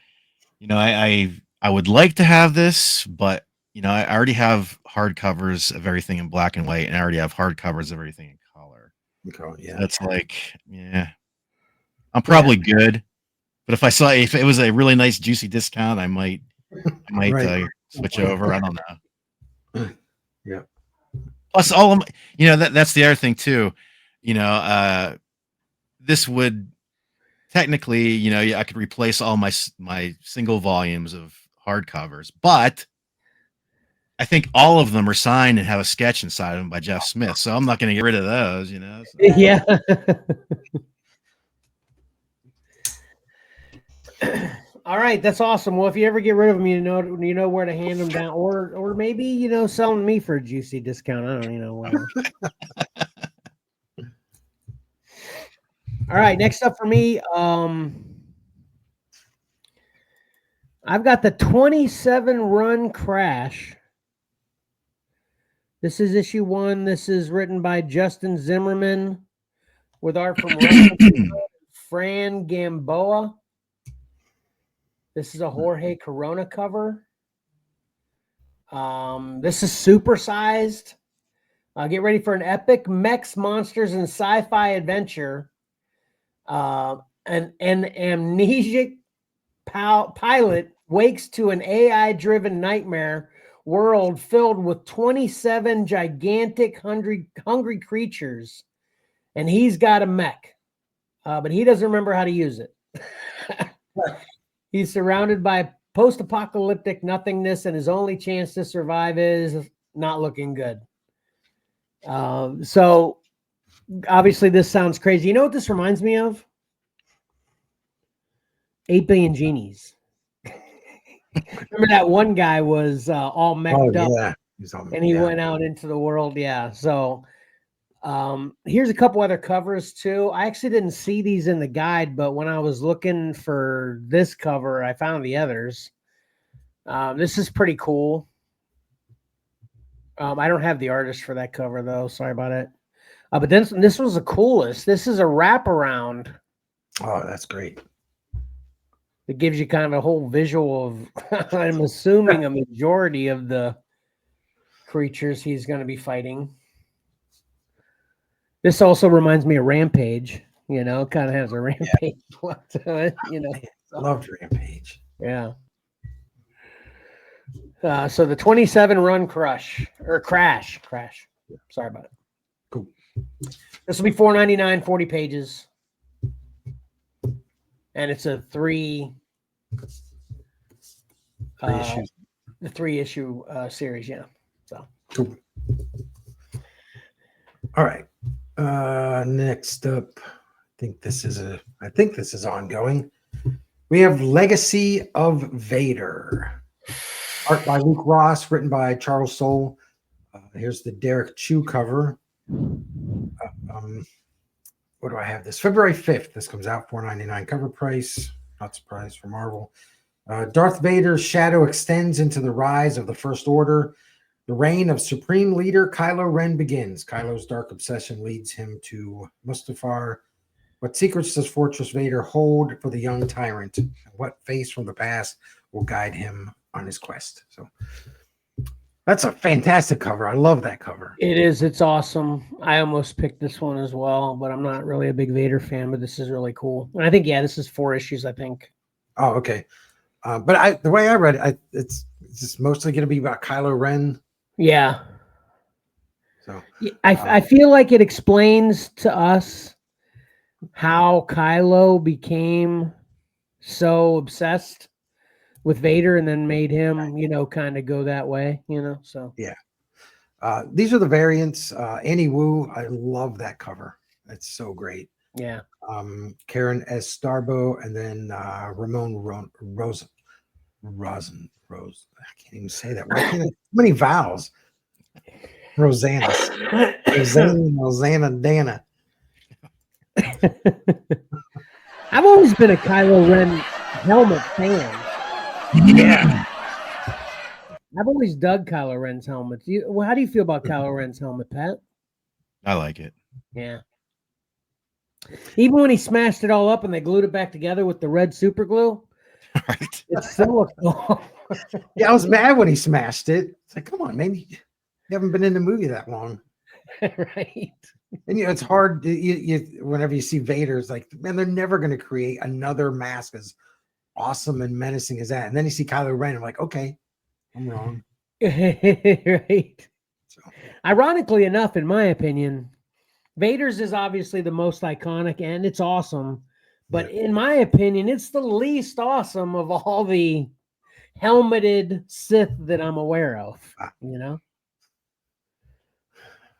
you know, I would like to have this, but you know, I already have hardcovers of everything in black and white, and I already have hardcovers of everything in color. Okay, yeah. That's like, yeah, I'm probably good. But if it was a really nice juicy discount, I might Right. switch over. I don't know. Yeah. Plus, you know, that's the other thing too. You know, this would technically, you know, I could replace all my single volumes of hardcovers, but I think all of them are signed and have a sketch inside of them by Jeff Smith. So I'm not going to get rid of those. You know. So. Yeah. All right, that's awesome. Well, if you ever get rid of them, you know where to hand them down, or maybe selling me for a juicy discount. I don't whatever. All right, next up for me, I've got the 27 run Crash. This is issue 1. This is written by Justin Zimmerman with art from Fran Gamboa. This is a Jorge Corona cover. This is supersized. Get ready for an epic mechs, monsters, and sci-fi adventure. An amnesiac pilot wakes to an AI-driven nightmare world filled with 27 gigantic hungry creatures, and he's got a mech, but he doesn't remember how to use it. He's surrounded by post-apocalyptic nothingness, and his only chance to survive is not looking good. So obviously this sounds crazy. You know what this reminds me of? 8 Billion Genies. Remember that one guy was all mech'd up, and he went out into the world. Yeah. So here's a couple other covers too. I actually didn't see these in the guide, but when I was looking for this cover, I found the others. This is pretty cool. I don't have the artist for that cover though. Sorry about it. But then this was the coolest. This is a wraparound. Oh, that's great. It gives you kind of a whole visual of, I'm assuming, a majority of the creatures he's going to be fighting. This also reminds me of Rampage. You know, it kind of has a Rampage look to it. You know, I loved Rampage. Yeah. So the 27 run crash. Sorry about it. Cool. This will be $4.99, 40 pages. And it's a three issue series, yeah. So cool. All right. Next up, I think this is ongoing. We have Legacy of Vader. Art by Luke Ross, written by Charles Soule. Here's the Derek Chu cover. What do I have this? February 5th. This comes out, $4.99 cover price. Not surprised for Marvel. Darth Vader's shadow extends into the rise of the First Order. The reign of Supreme Leader Kylo Ren begins. Kylo's dark obsession leads him to Mustafar. What secrets does Fortress Vader hold for the young tyrant? And what face from the past will guide him on his quest? So that's a fantastic cover. I love that cover. It is. It's awesome. I almost picked this one as well, but I'm not really a big Vader fan, but this is really cool. And I think, this is 4 issues, I think. Oh, okay. But the way I read it, it's just mostly going to be about Kylo Ren. Yeah. So I feel like it explains to us how Kylo became so obsessed with Vader, and then made him, kind of go that way, So Yeah. These are the variants. Annie Wu, I love that cover. It's so great. yeah. Karen S. Starbo, and then Ramon Rose. I can't even say that. Why can't I? So many vowels. Rosanna, Dana. I've always been a Kylo Ren helmet fan. Yeah. I've always dug Kylo Ren's helmet. How do you feel about Kylo Ren's helmet, Pat? I like it. Yeah. Even when he smashed it all up and they glued it back together with the red super glue, Right. it still looks cool. Yeah, I was mad when he smashed it. It's like, come on, man. You haven't been in the movie that long. Right. And it's hard. Whenever you see Vader, it's like, man, they're never going to create another mask as awesome and menacing as that. And then you see Kylo Ren, I'm like, okay, I'm wrong. Right. So. Ironically enough, in my opinion, Vader's is obviously the most iconic and it's awesome. But in my opinion, it's the least awesome of all the helmeted Sith that I'm aware of. Well,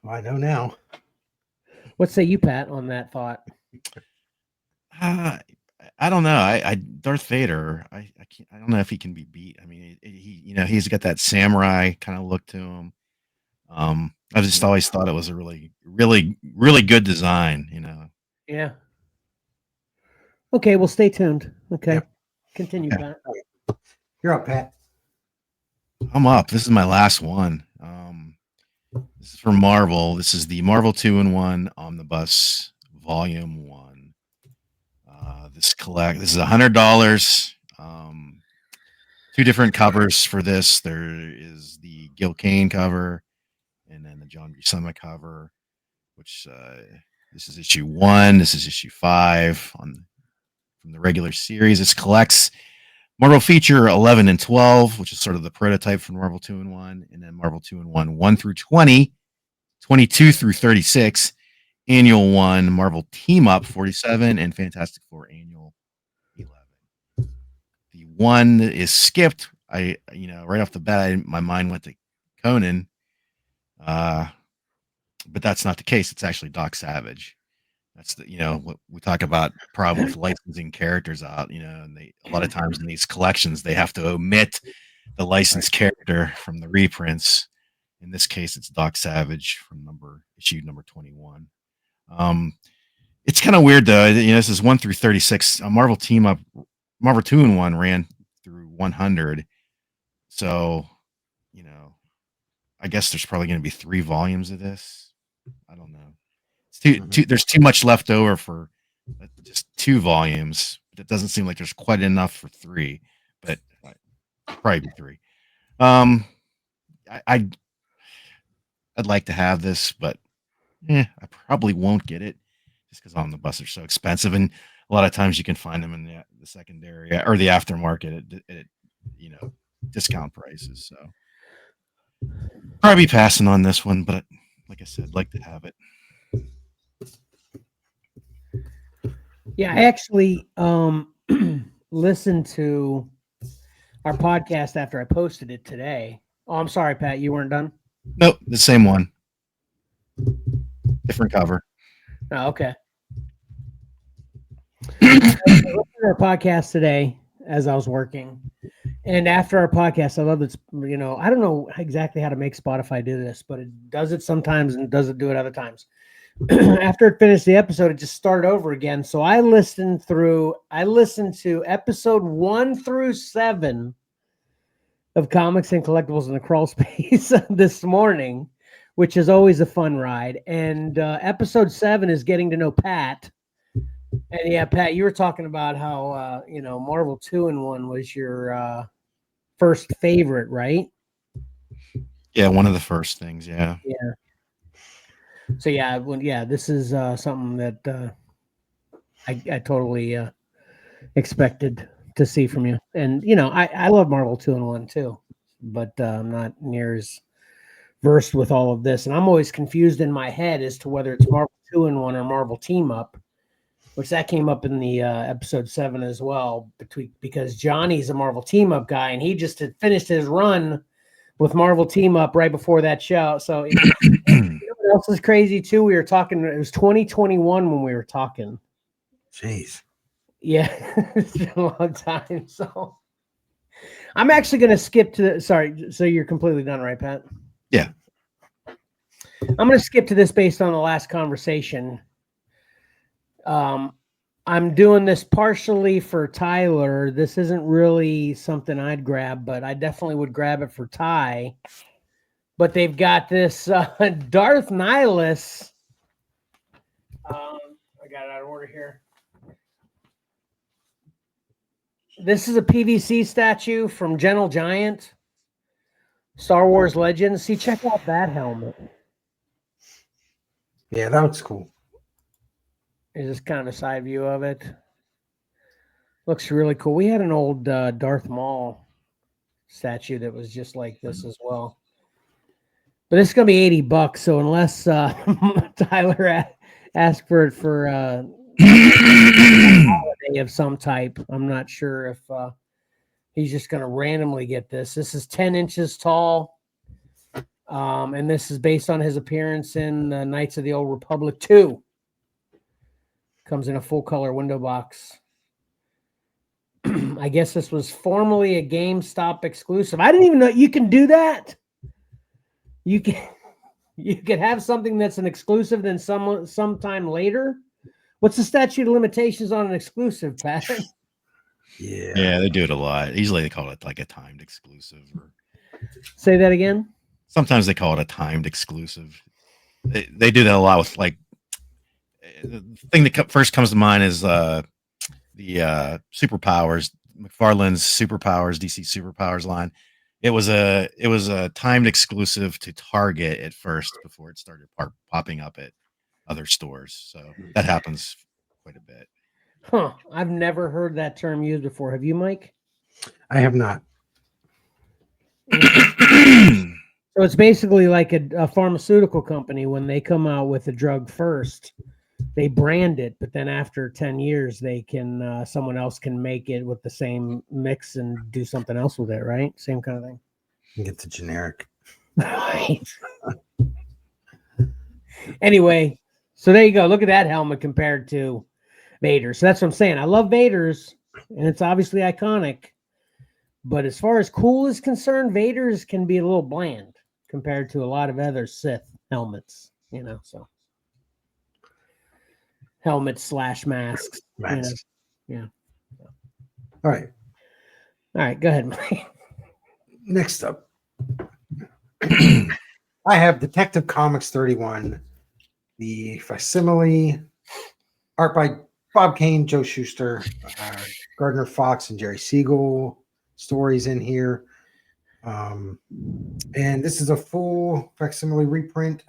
I know now. What say you, Pat, on that thought? I don't know. I Darth Vader. I can't. I don't know if he can be beat. I mean, he's got that samurai kind of look to him. I just always thought it was a really, really, really good design. Yeah. Okay, well, stay tuned. Okay, Yep. Continue, Okay. Pat. You're up, Pat. I'm up. This is my last one. This is from Marvel. This is the Marvel 2-in-1 Omnibus Volume 1. This is $100. Two different covers for this. There is the Gil Kane cover, and then the John Buscema cover, which this is issue 1. This is issue 5 from the regular series. This collects Marvel Feature 11 and 12, which is sort of the prototype for Marvel 2-in-1, and then Marvel 2-in-1 1 through 20, 22 through 36, Annual 1, Marvel Team Up 47, and Fantastic Four Annual 11. The one that is skipped, right off the bat, my mind went to Conan, but that's not the case. It's actually Doc Savage. That's what we talk about problem with licensing characters out, and a lot of times in these collections, they have to omit the licensed character from the reprints. In this case, it's Doc Savage from issue number 21. It's kind of weird though. This is 1 through 36. Marvel Team Up, Marvel 2-in-1 ran through 100. So, I guess there's probably going to be 3 volumes of this. I don't know. There's too much left over for just 2 volumes. But it doesn't seem like there's quite enough for 3, but probably be 3. I'd like to have this, but I probably won't get it just because Omnibus are so expensive, and a lot of times you can find them in the secondary or the aftermarket at discount prices. So probably passing on this one, but like I said, I'd like to have it. Yeah, I actually listened to our podcast after I posted it today. Oh, I'm sorry, Pat, you weren't done? Nope, the same one. Different cover. Oh, okay. I listened to our podcast today as I was working. And after our podcast, I love this, I don't know exactly how to make Spotify do this, but it does it sometimes and doesn't do it other times. After it finished the episode, it just started over again. So I listened to episode 1 through 7 of Comics and Collectibles in the Crawl Space this morning, which is always a fun ride. And episode 7 is getting to know Pat. And yeah, Pat, you were talking about how Marvel 2-in-1 was your first favorite, right? Yeah, one of the first things. Yeah. Yeah. So this is something that I totally expected to see from you. And I love Marvel 2-in-1 too, but I'm not near as versed with all of this. And I'm always confused in my head as to whether it's Marvel 2-in-1 or Marvel Team Up. which that came up in the episode 7 as well, because Johnny's a Marvel Team Up guy, and he just had finished his run with Marvel Team Up right before that show. So you know what else is crazy too? We were talking. It was 2021 when we were talking. Jeez. Yeah, it's been a long time. So I'm actually going to skip to the. Sorry, so you're completely done, right, Pat? Yeah. I'm going to skip to this based on the last conversation. I'm doing this partially for Tyler. This isn't really something I'd grab, but I definitely would grab it for Ty. But they've got this Darth Nihilus. I got it out of order here. This is a PVC statue from Gentle Giant, Star Wars Legends. See, check out that helmet. Yeah, that looks cool. Is this kind of side view of it? Looks really cool. We had an old Darth Maul statue that was just like this as well. But it's going to be $80. So unless Tyler asked for it for holiday of some type, I'm not sure if he's just going to randomly get this. This is 10 inches tall. And this is based on his appearance in Knights of the Old Republic 2. Comes in a full color window box. I guess this was formerly a GameStop exclusive. I didn't even know you can do that. You can have something that's an exclusive then sometime later. What's the statute of limitations on an exclusive, Pat? Yeah, they do it a lot. Usually they call it like a timed exclusive. Or Say that again. sometimes they call it a timed exclusive. They do that a lot with like the thing that first comes to mind is the Superpowers, McFarlane's Superpowers, DC Superpowers line. It was a timed exclusive to Target at first before it started popping up at other stores. So that happens quite a bit. Huh. I've never heard that term used before. Have you, Mike? I have not. So it's basically like a pharmaceutical company. When they come out with a drug first, they brand it, but then after 10 years, they can someone else can make it with the same mix and do something else with it, right? Same kind of thing. You get the generic. Right. Anyway, so there you go. Look at that helmet compared to Vader's. So that's what I'm saying. I love Vader's, and it's obviously iconic. But as far as cool is concerned, Vader's can be a little bland compared to a lot of other Sith helmets, you know, so. Helmets / masks. Masks. You know? Yeah. All right. All right, go ahead, Mike. Next up, I have Detective Comics 31, the facsimile, art by Bob Kane, Joe Shuster, Gardner Fox, and Jerry Siegel. Stories in here. And this is a full facsimile reprint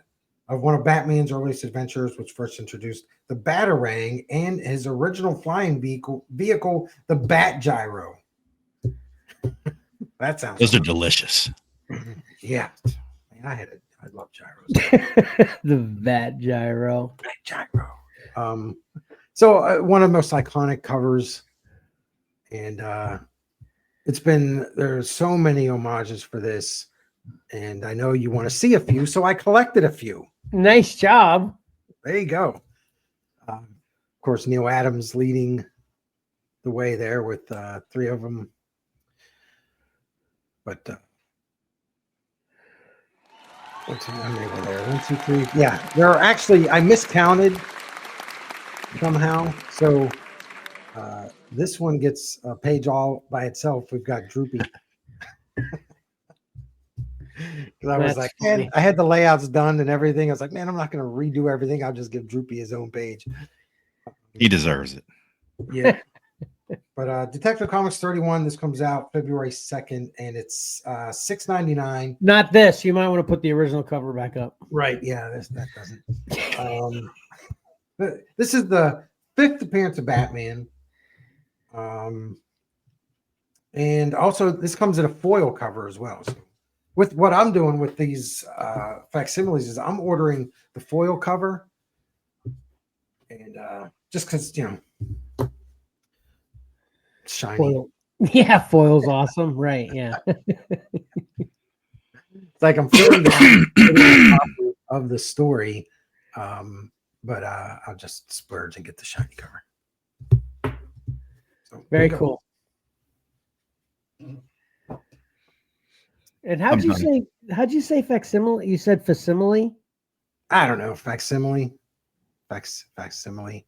of one of Batman's earliest adventures, which first introduced the Batarang and his original flying vehicle, the Bat Gyro. That sounds Those fun. are delicious. Yeah. Man, I love gyros. The Bat Gyro. Bat Gyro. So one of the most iconic covers, and there's so many homages for this, and I know you want to see a few, so I collected a few. Nice job. There you go. Of course, Neil Adams leading the way there with 3 of them. But how many were there? 1, 2, 3. Yeah, there are actually, I miscounted somehow. So this one gets a page all by itself. We've got Droopy. Because I was like, man, I had the layouts done and everything. I was like, man, I'm not going to redo everything. I'll just give Droopy his own page. He deserves it. Yeah. But Detective Comics 31, this comes out February 2nd, and it's $6.99. Not this. You might want to put the original cover back up. Right. Yeah, that doesn't. This is the 5th appearance of Batman. And also, this comes in a foil cover as well. So with what I'm doing with these facsimiles is I'm ordering the foil cover, And just because, shiny. Foil. Yeah, foil's awesome. Right. Yeah. It's like I'm feeling the of the story, but I'll just splurge and get the shiny cover. So, Very cool. And how'd you say facsimile? You said facsimile? I don't know, facsimile. Facsimile.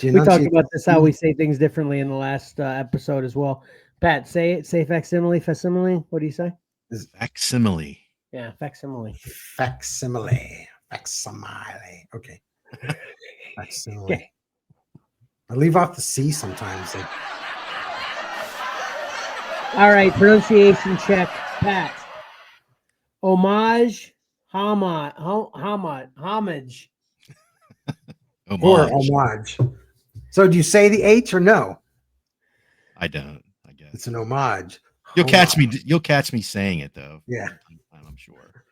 We talked about this, how we say things differently in the last episode as well. Pat, say it. Say facsimile. What do you say? Facsimile. Yeah, facsimile. Facsimile. Okay. Facsimile. Okay. I leave off the C sometimes. All right, pronunciation check. Pat. Homage. Homage. Or homage. So do you say the H or no? I don't. I guess it's an homage. You'll catch me saying it though. Yeah, I'm sure.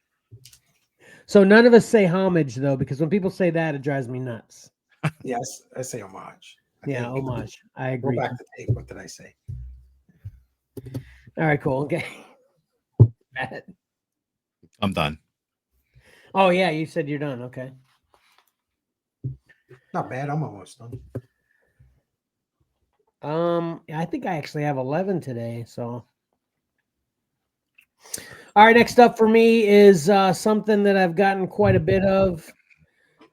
So none of us say homage though, because when people say that, it drives me nuts. Yes, I say homage. Homage. I agree. Go back to tape. What did I say? All right, cool. Okay. I'm done. Oh yeah, you said you're done. Okay. Not bad. I'm almost done. I think I actually have 11 today. So, all right. Next up for me is something that I've gotten quite a bit of.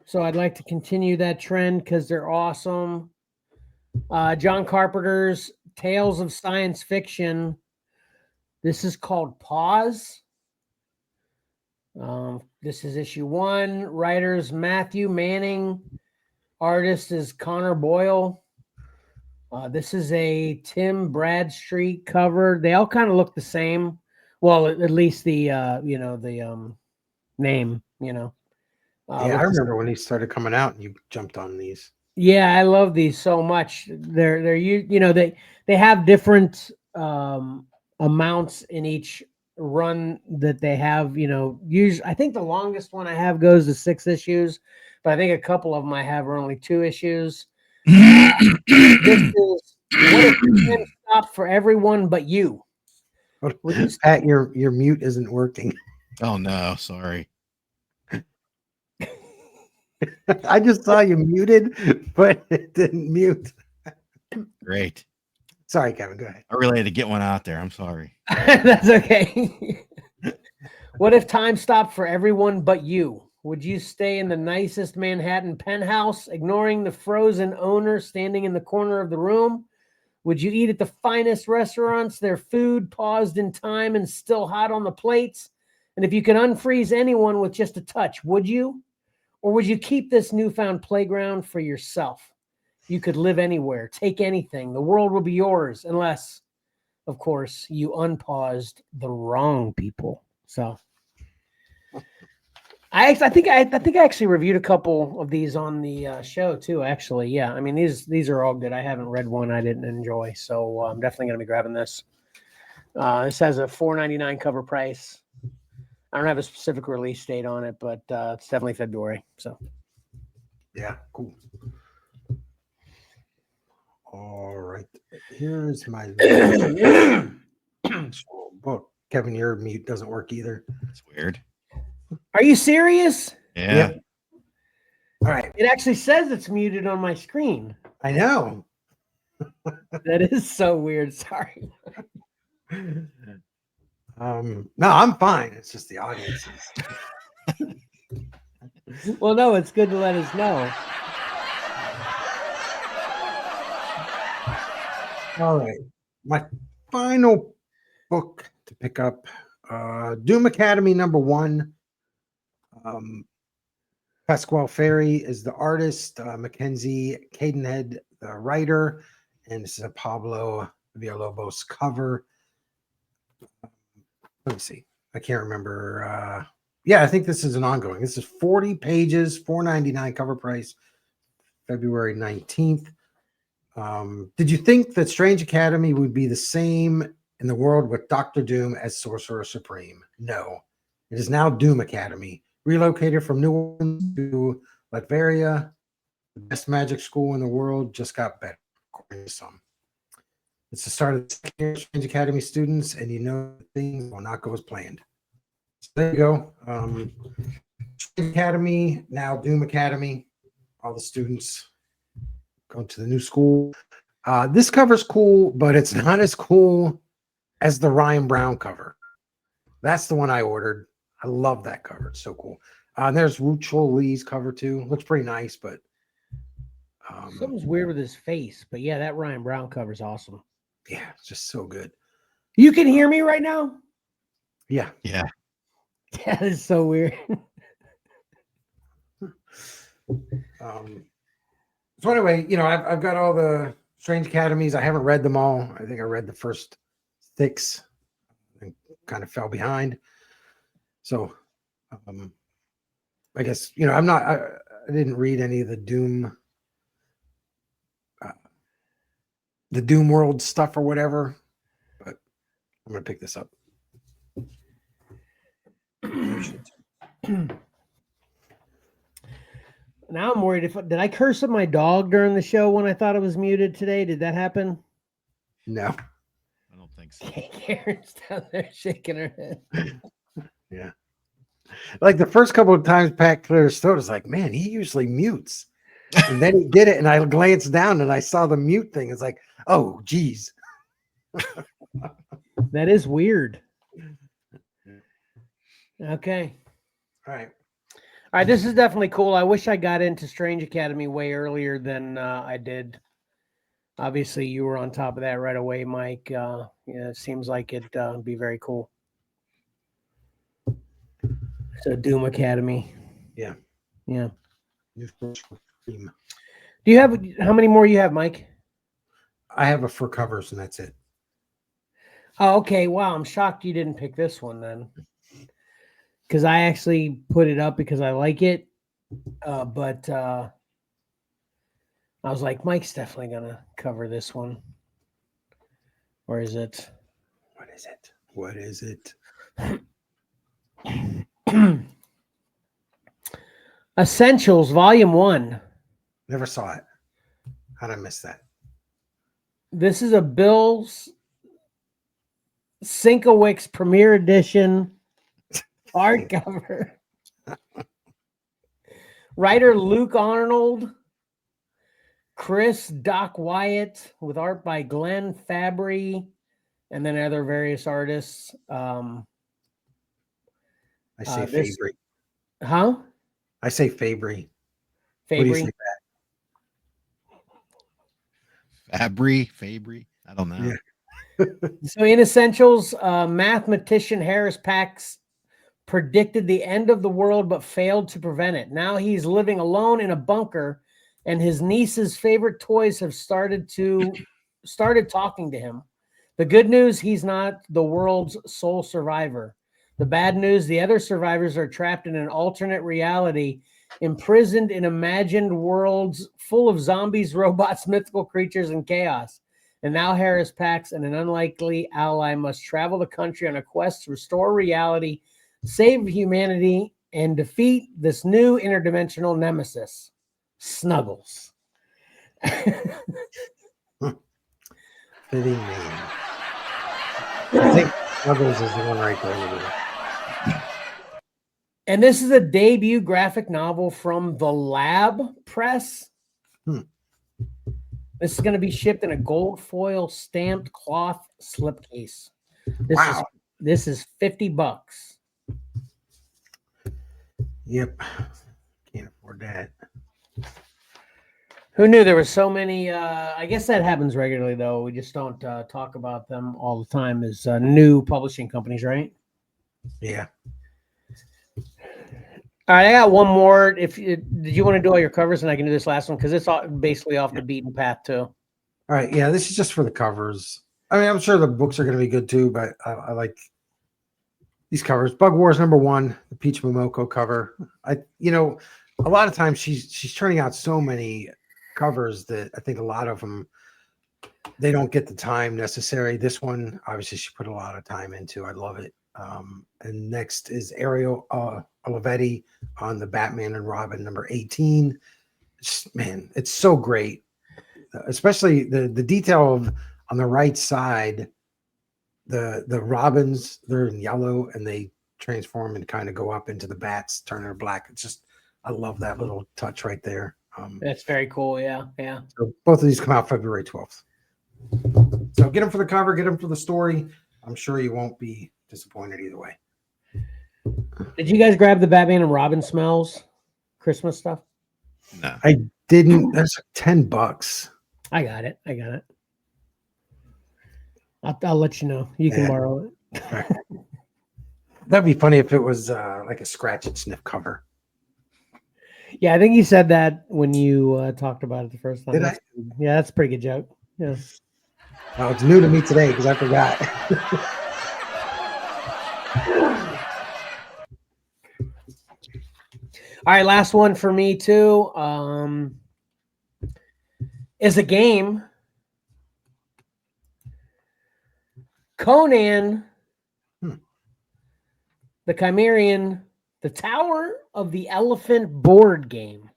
So I'd like to continue that trend because they're awesome. John Carpenter's Tales of Science Fiction. This is called Pause. This is issue 1. Writers Matthew Manning. Artist is Connor Boyle. This is a Tim Bradstreet cover. They all kind of look the same. Well, at least the name. Yeah, I remember when he started coming out, and you jumped on these. Yeah, I love these so much. They're they have different amounts in each run that they have. Usually I think the longest one I have goes to 6 issues. But I think a couple of them I have are only 2 issues. This is What If Time Stopped for Everyone But You. Pat, your mute isn't working. Oh no, sorry. I just saw you muted, but it didn't mute. Great. Sorry, Kevin. Go ahead. I really had to get one out there. I'm sorry. That's okay. What if time stopped for everyone but you? Would you stay in the nicest Manhattan penthouse, ignoring the frozen owner standing in the corner of the room? Would you eat at the finest restaurants, their food paused in time and still hot on the plates? And if you could unfreeze anyone with just a touch, would you? Or would you keep this newfound playground for yourself? You could live anywhere, take anything. The world will be yours, unless, of course, you unpaused the wrong people. So I think I actually reviewed a couple of these on the show too. Actually, yeah. I mean, these are all good. I haven't read one I didn't enjoy, so I'm definitely going to be grabbing this. This has a $4.99 cover price. I don't have a specific release date on it, but it's definitely February. So yeah, cool. All right, here's my book. Kevin, your mute doesn't work either. That's weird. Are you serious? Yeah. Yep. All right. It actually says it's muted on my screen. I know. That is so weird. Sorry. No, I'm fine. It's just the audience. Well, no, it's good to let us know. All right. My final book to pick up, Doom Academy #1. Pasquale Ferry is the artist, Mackenzie Cadenhead, the writer, and this is a Pablo Villalobos cover. Let me see. I can't remember. Yeah, I think this is an ongoing. This is 40 pages, $4.99 cover price, February 19th. Did you think that Strange Academy would be the same in the world with Dr. Doom as Sorcerer Supreme? No. It is now Doom Academy, relocated from New Orleans to Latveria. The best magic school in the world just got better, according to some. It's the start of the second year of Strange Academy students, and you know things will not go as planned. So there you go. Strange Academy, now Doom Academy. All the students going to the new school. This cover's cool, but it's not as cool as the Ryan Brown cover. That's the one I ordered. I love that cover. It's so cool. There's Wu Chul Lee's cover too. Looks pretty nice, but something's weird with his face. But yeah, that Ryan Brown cover's awesome. yeah, it's just so good. You can hear me right now? Yeah. Yeah. That is so weird. So anyway, you know, I've got all the Strange Academies. I haven't read them all. I think I read the first 6 and kind of fell behind. So I guess, you know, I didn't read any of the Doom World stuff or whatever, but I'm gonna pick this up. Now I'm worried did I curse at my dog during the show when I thought it was muted today? Did that happen? No. I don't think so. Karen's down there shaking her head. Yeah. Like the first couple of times Pat cleared his throat, I was like, man, he usually mutes. And then he did it, and I glanced down and I saw the mute thing. It's like, oh, geez. That is weird. Okay. All right. All right, this is definitely cool. I wish I got into Strange Academy way earlier than I did. Obviously, you were on top of that right away, Mike. Yeah, it seems like it'd be very cool. So Doom Academy. Yeah. Yeah. New first theme. Do you have how many more you have, Mike? I have a for covers, and that's it. Oh, okay. Wow, I'm shocked you didn't pick this one then. Because I actually put it up because I like it. But I was like, Mike's definitely going to cover this one. Or is it? What is it? What is it? Essentials, Volume 1. Never saw it. How'd I miss that? This is a Bill Sienkiewicz Premiere Edition hardcover. Writer Luke Arnold, Chris Doc Wyatt, with art by Glenn Fabry, and then other various artists. I say Fabry. Huh? I say Fabry. Fabry. What do you say, Fabry. I don't know. Yeah. So in Essentials, mathematician Harris Pax predicted the end of the world but failed to prevent it. Now he's living alone in a bunker, and his niece's favorite toys have started talking to him. The good news, he's not the world's sole survivor. The bad news, the other survivors are trapped in an alternate reality, imprisoned in imagined worlds full of zombies, robots, mythical creatures, and chaos. And now Harris Pax and an unlikely ally must travel the country on a quest to restore reality, save humanity, and defeat this new interdimensional nemesis, Snuggles. Fitting name. I think Snuggles is the one right there. And this is a debut graphic novel from the Lab Press. This is going to be shipped in a gold foil stamped cloth slipcase. This is $50. Yep. Can't afford that. Who knew there were so many? I guess that happens regularly, though. We just don't talk about them all the time as new publishing companies, right? Yeah. All right, I got one more. Did you want to do all your covers, and I can do this last one because it's basically off the beaten path too. All right. Yeah, this is just for the covers. I mean, I'm sure the books are going to be good too, but I like these covers. Bug Wars #1, the Peach Momoko cover. A lot of times she's turning out so many covers that I think a lot of them they don't get the time necessary. This one, obviously, she put a lot of time into. I love it. And next is Ariel Olivetti on the Batman and Robin #18. man, it's so great. Especially the detail of on the right side, the robins, they're in yellow and they transform and kind of go up into the bats, turn her black. It's just, I love that little touch right there. That's very cool. Yeah. Yeah. So both of these come out February 12th. So get them for the cover, get them for the story. I'm sure you won't be disappointed either way. Did you guys grab the Batman and Robin smells Christmas stuff? No. I didn't. That's $10. I got it. I'll let you know. You can borrow it. That'd be funny if it was like a scratch and sniff cover. Yeah, I think you said that when you talked about it the first time. Did I? Yeah, that's a pretty good joke. Yeah. Well, it's new to me today because I forgot. All right, last one for me too. Is a game. Conan, the Chimerian, the Tower of the Elephant board game.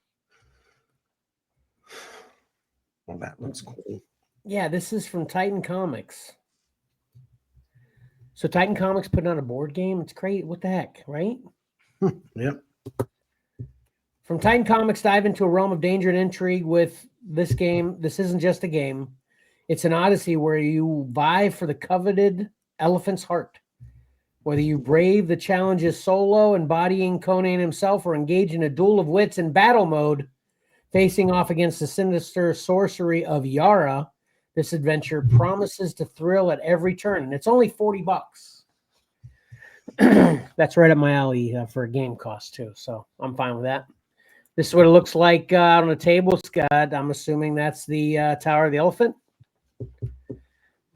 Well, that looks cool. Yeah, this is from Titan Comics. So Titan Comics putting on a board game. It's great. What the heck, right? Yep. From Titan Comics, dive into a realm of danger and intrigue with this game. This isn't just a game. It's an odyssey where you vie for the coveted elephant's heart. Whether you brave the challenges solo, embodying Conan himself, or engage in a duel of wits in battle mode, facing off against the sinister sorcery of Yara, this adventure promises to thrill at every turn. And it's only $40. That's right up my alley for a game cost too. So I'm fine with that. This is what it looks like on the table, Scott. I'm assuming that's the Tower of the Elephant.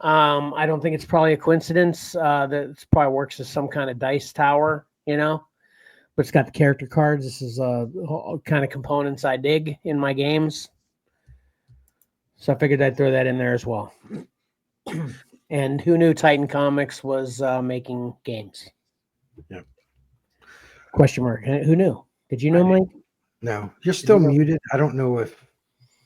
I don't think it's probably a coincidence that it probably works as some kind of dice tower, but it's got the character cards. This is kind of components I dig in my games. So I figured I'd throw that in there as well. And who knew Titan Comics was making games? Yep. Question mark. Who knew? Did you know, Mike? No, you're still muted. I don't know if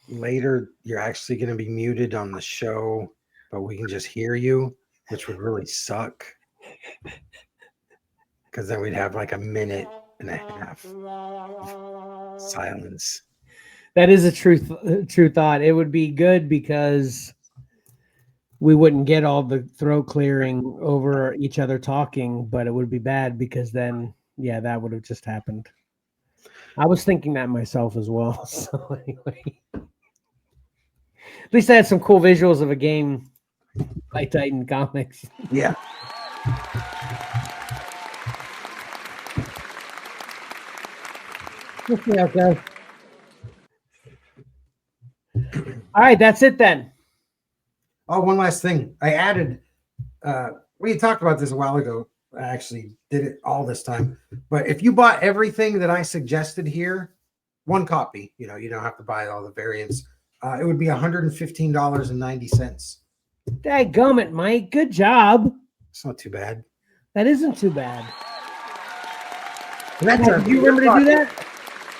later you're actually going to be muted on the show, but we can just hear you, which would really suck. Because then we'd have like a minute and a half silence. That is a true thought. It would be good because we wouldn't get all the throat clearing over each other talking, but it would be bad because then, yeah, that would have just happened. I was thinking that myself as well. So anyway, at least I had some cool visuals of a game by Titan Comics. Yeah. Okay. All right, that's it then. Oh, one last thing. I added, we had talked about this a while ago. I actually did it all this time. But if you bought everything that I suggested here, one copy, you don't have to buy all the variants. It would be $115.90. Dadgummit, Mike. Good job. It's not too bad. That isn't too bad. And that's Do you remember to do that?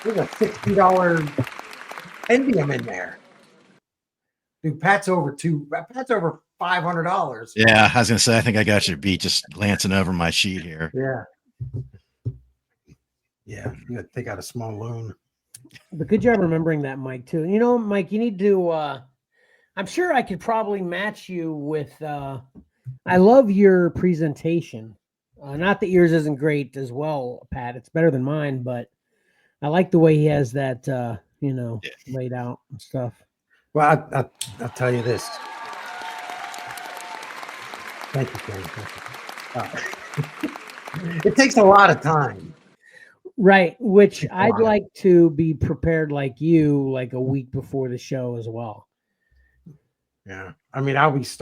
There's a $60 Endium in there. Dude, Pat's over $500. Yeah, I was gonna say I think I got your beat just glancing over my sheet here. Yeah, you gotta take out a small loan. But good job remembering that, Mike, too. Mike, you need to I'm sure I could probably match you with I love your presentation. Not that yours isn't great as well, Pat. It's better than mine, but I like the way he has that laid out and stuff. Well, I'll tell you this. Thank you, Kenny. It takes a lot of time. Right, which I'd like to be prepared like you, like a week before the show as well. Yeah. I mean, I use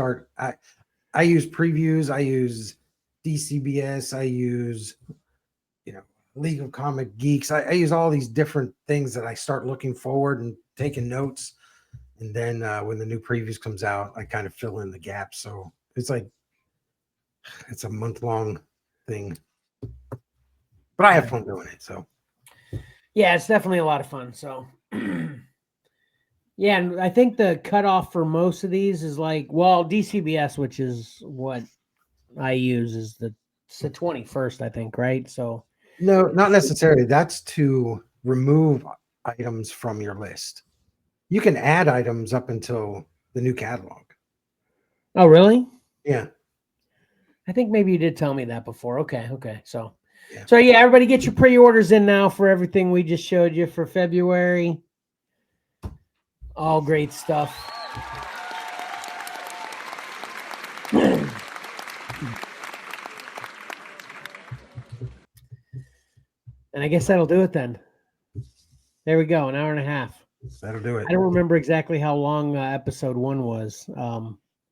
previews, I use DCBS, I use, League of Comic Geeks. I use all these different things that I start looking forward and taking notes. And then when the new previews comes out, I kind of fill in the gaps. So it's a month-long thing. But I have fun doing it. So yeah, it's definitely a lot of fun. So Yeah, and I think the cutoff for most of these is like, well, DCBS, which is what I use, is it's the 21st, I think, right? So No, not necessarily. That's to remove items from your list. You can add items up until the new catalog. oh, really? Yeah. I think maybe you did tell me that before. Okay. So Yeah. so yeah, everybody get your pre-orders in now for everything we just showed you for February. All great stuff. And I guess that'll do it then. There we go, an hour and a half. That'll do it. I don't remember exactly how long episode 1 was,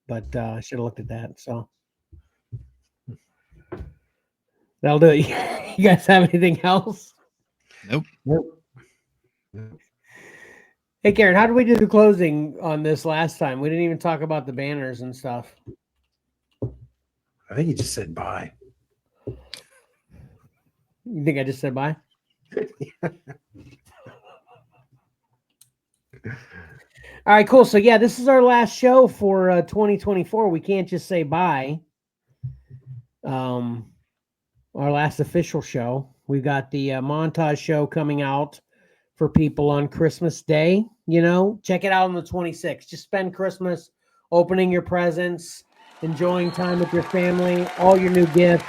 but I should have looked at that. So that'll do it. You guys have anything else? Nope. Hey, Karen, how did we do the closing on this last time? We didn't even talk about the banners and stuff. I think he just said bye. You think I just said bye? All right, cool. So yeah, this is our last show for 2024. We can't just say bye. Our last official show. We've got the montage show coming out for people on Christmas Day. You know, check it out on the 26th. Just spend Christmas opening your presents, enjoying time with your family, all your new gifts.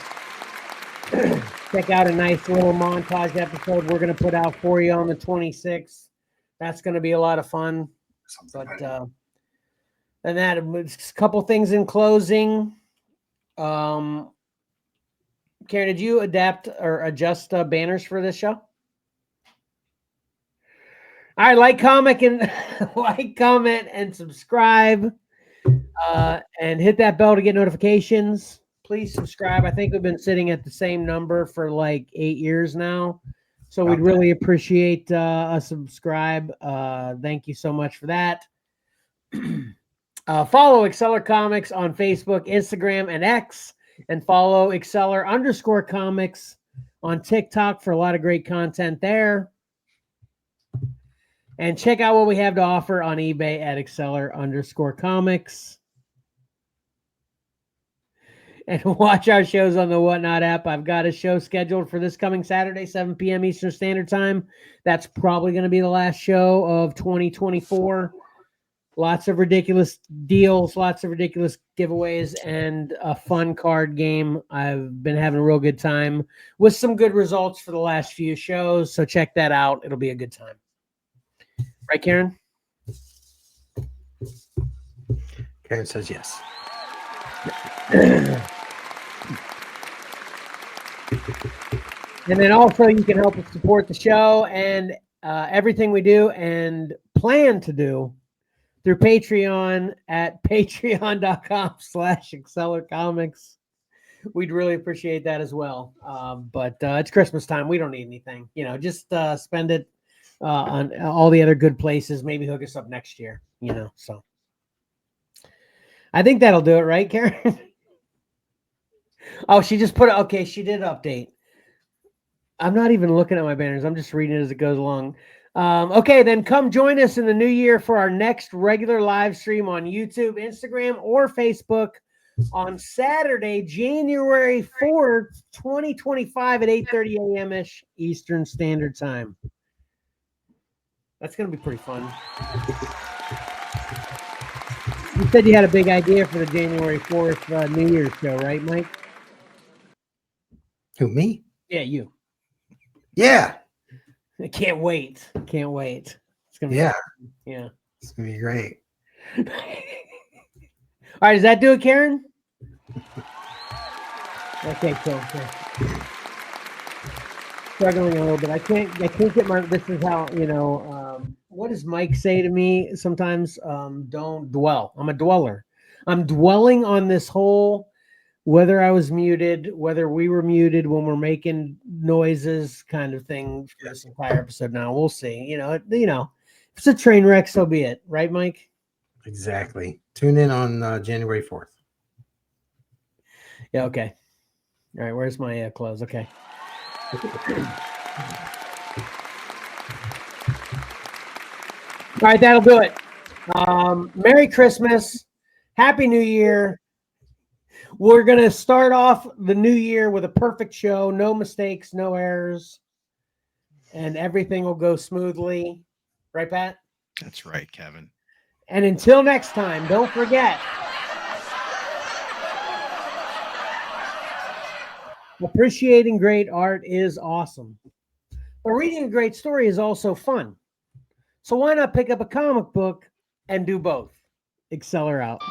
Check out a nice little montage episode we're going to put out for you on the 26th. That's going to be a lot of fun. But and that, a couple things in closing. Karen, did you adapt or adjust banners for this show? All right, like, comment, and subscribe, and hit that bell to get notifications. Please subscribe. I think we've been sitting at the same number for like 8 years now, so we'd really appreciate a subscribe. Thank you so much for that. Follow Xcellar Comics on Facebook, Instagram, and X, and follow Xcellar_comics on TikTok for a lot of great content there. And check out what we have to offer on eBay at Xcellar_comics. And watch our shows on the Whatnot app. I've got a show scheduled for this coming Saturday, 7 p.m. Eastern Standard Time. That's probably going to be the last show of 2024. Lots of ridiculous deals, lots of ridiculous giveaways, and a fun card game. I've been having a real good time with some good results for the last few shows. So check that out. It'll be a good time. Right, Karen? Karen says yes. And then also you can help us support the show and everything we do and plan to do through Patreon at patreon.com/XcellarComics. We'd really appreciate that as well. But it's Christmas time. We don't need anything. You know, just spend it on all the other good places. Maybe hook us up next year, you know. So I think that'll do it, right, Karen? Oh, she just put it. Okay, she did update. I'm not even looking at my banners. I'm just reading it as it goes along. Okay, then come join us in the new year for our next regular live stream on YouTube, Instagram, or Facebook on Saturday, January 4th, 2025 at 8:30 a.m.-ish Eastern Standard Time. That's going to be pretty fun. You said you had a big idea for the January 4th New Year's show, right, Mike? Who, me? Yeah, you. Yeah. I can't wait. Can't wait. It's gonna be Yeah. fun. Yeah. It's going to be great. All right, does that do it, Karen? Okay, cool. Okay. Struggling a little bit. I can't get my. This is how, you know. What does Mike say to me sometimes? Don't dwell. I'm a dweller. I'm dwelling on this whole whether I was muted, whether we were muted when we're making noises, kind of thing for this entire episode. Now we'll see. You know. If it's a train wreck, so be it. Right, Mike? Exactly. Tune in on January 4th. Yeah. Okay. All right. Where's my close? Okay. All right, that'll do it. Merry Christmas. Happy New Year. We're going to start off the new year with a perfect show. No mistakes, no errors. And everything will go smoothly. Right, Pat? That's right, Kevin. And until next time, don't forget, appreciating great art is awesome. But reading a great story is also fun. So why not pick up a comic book and do both? Xcellar out.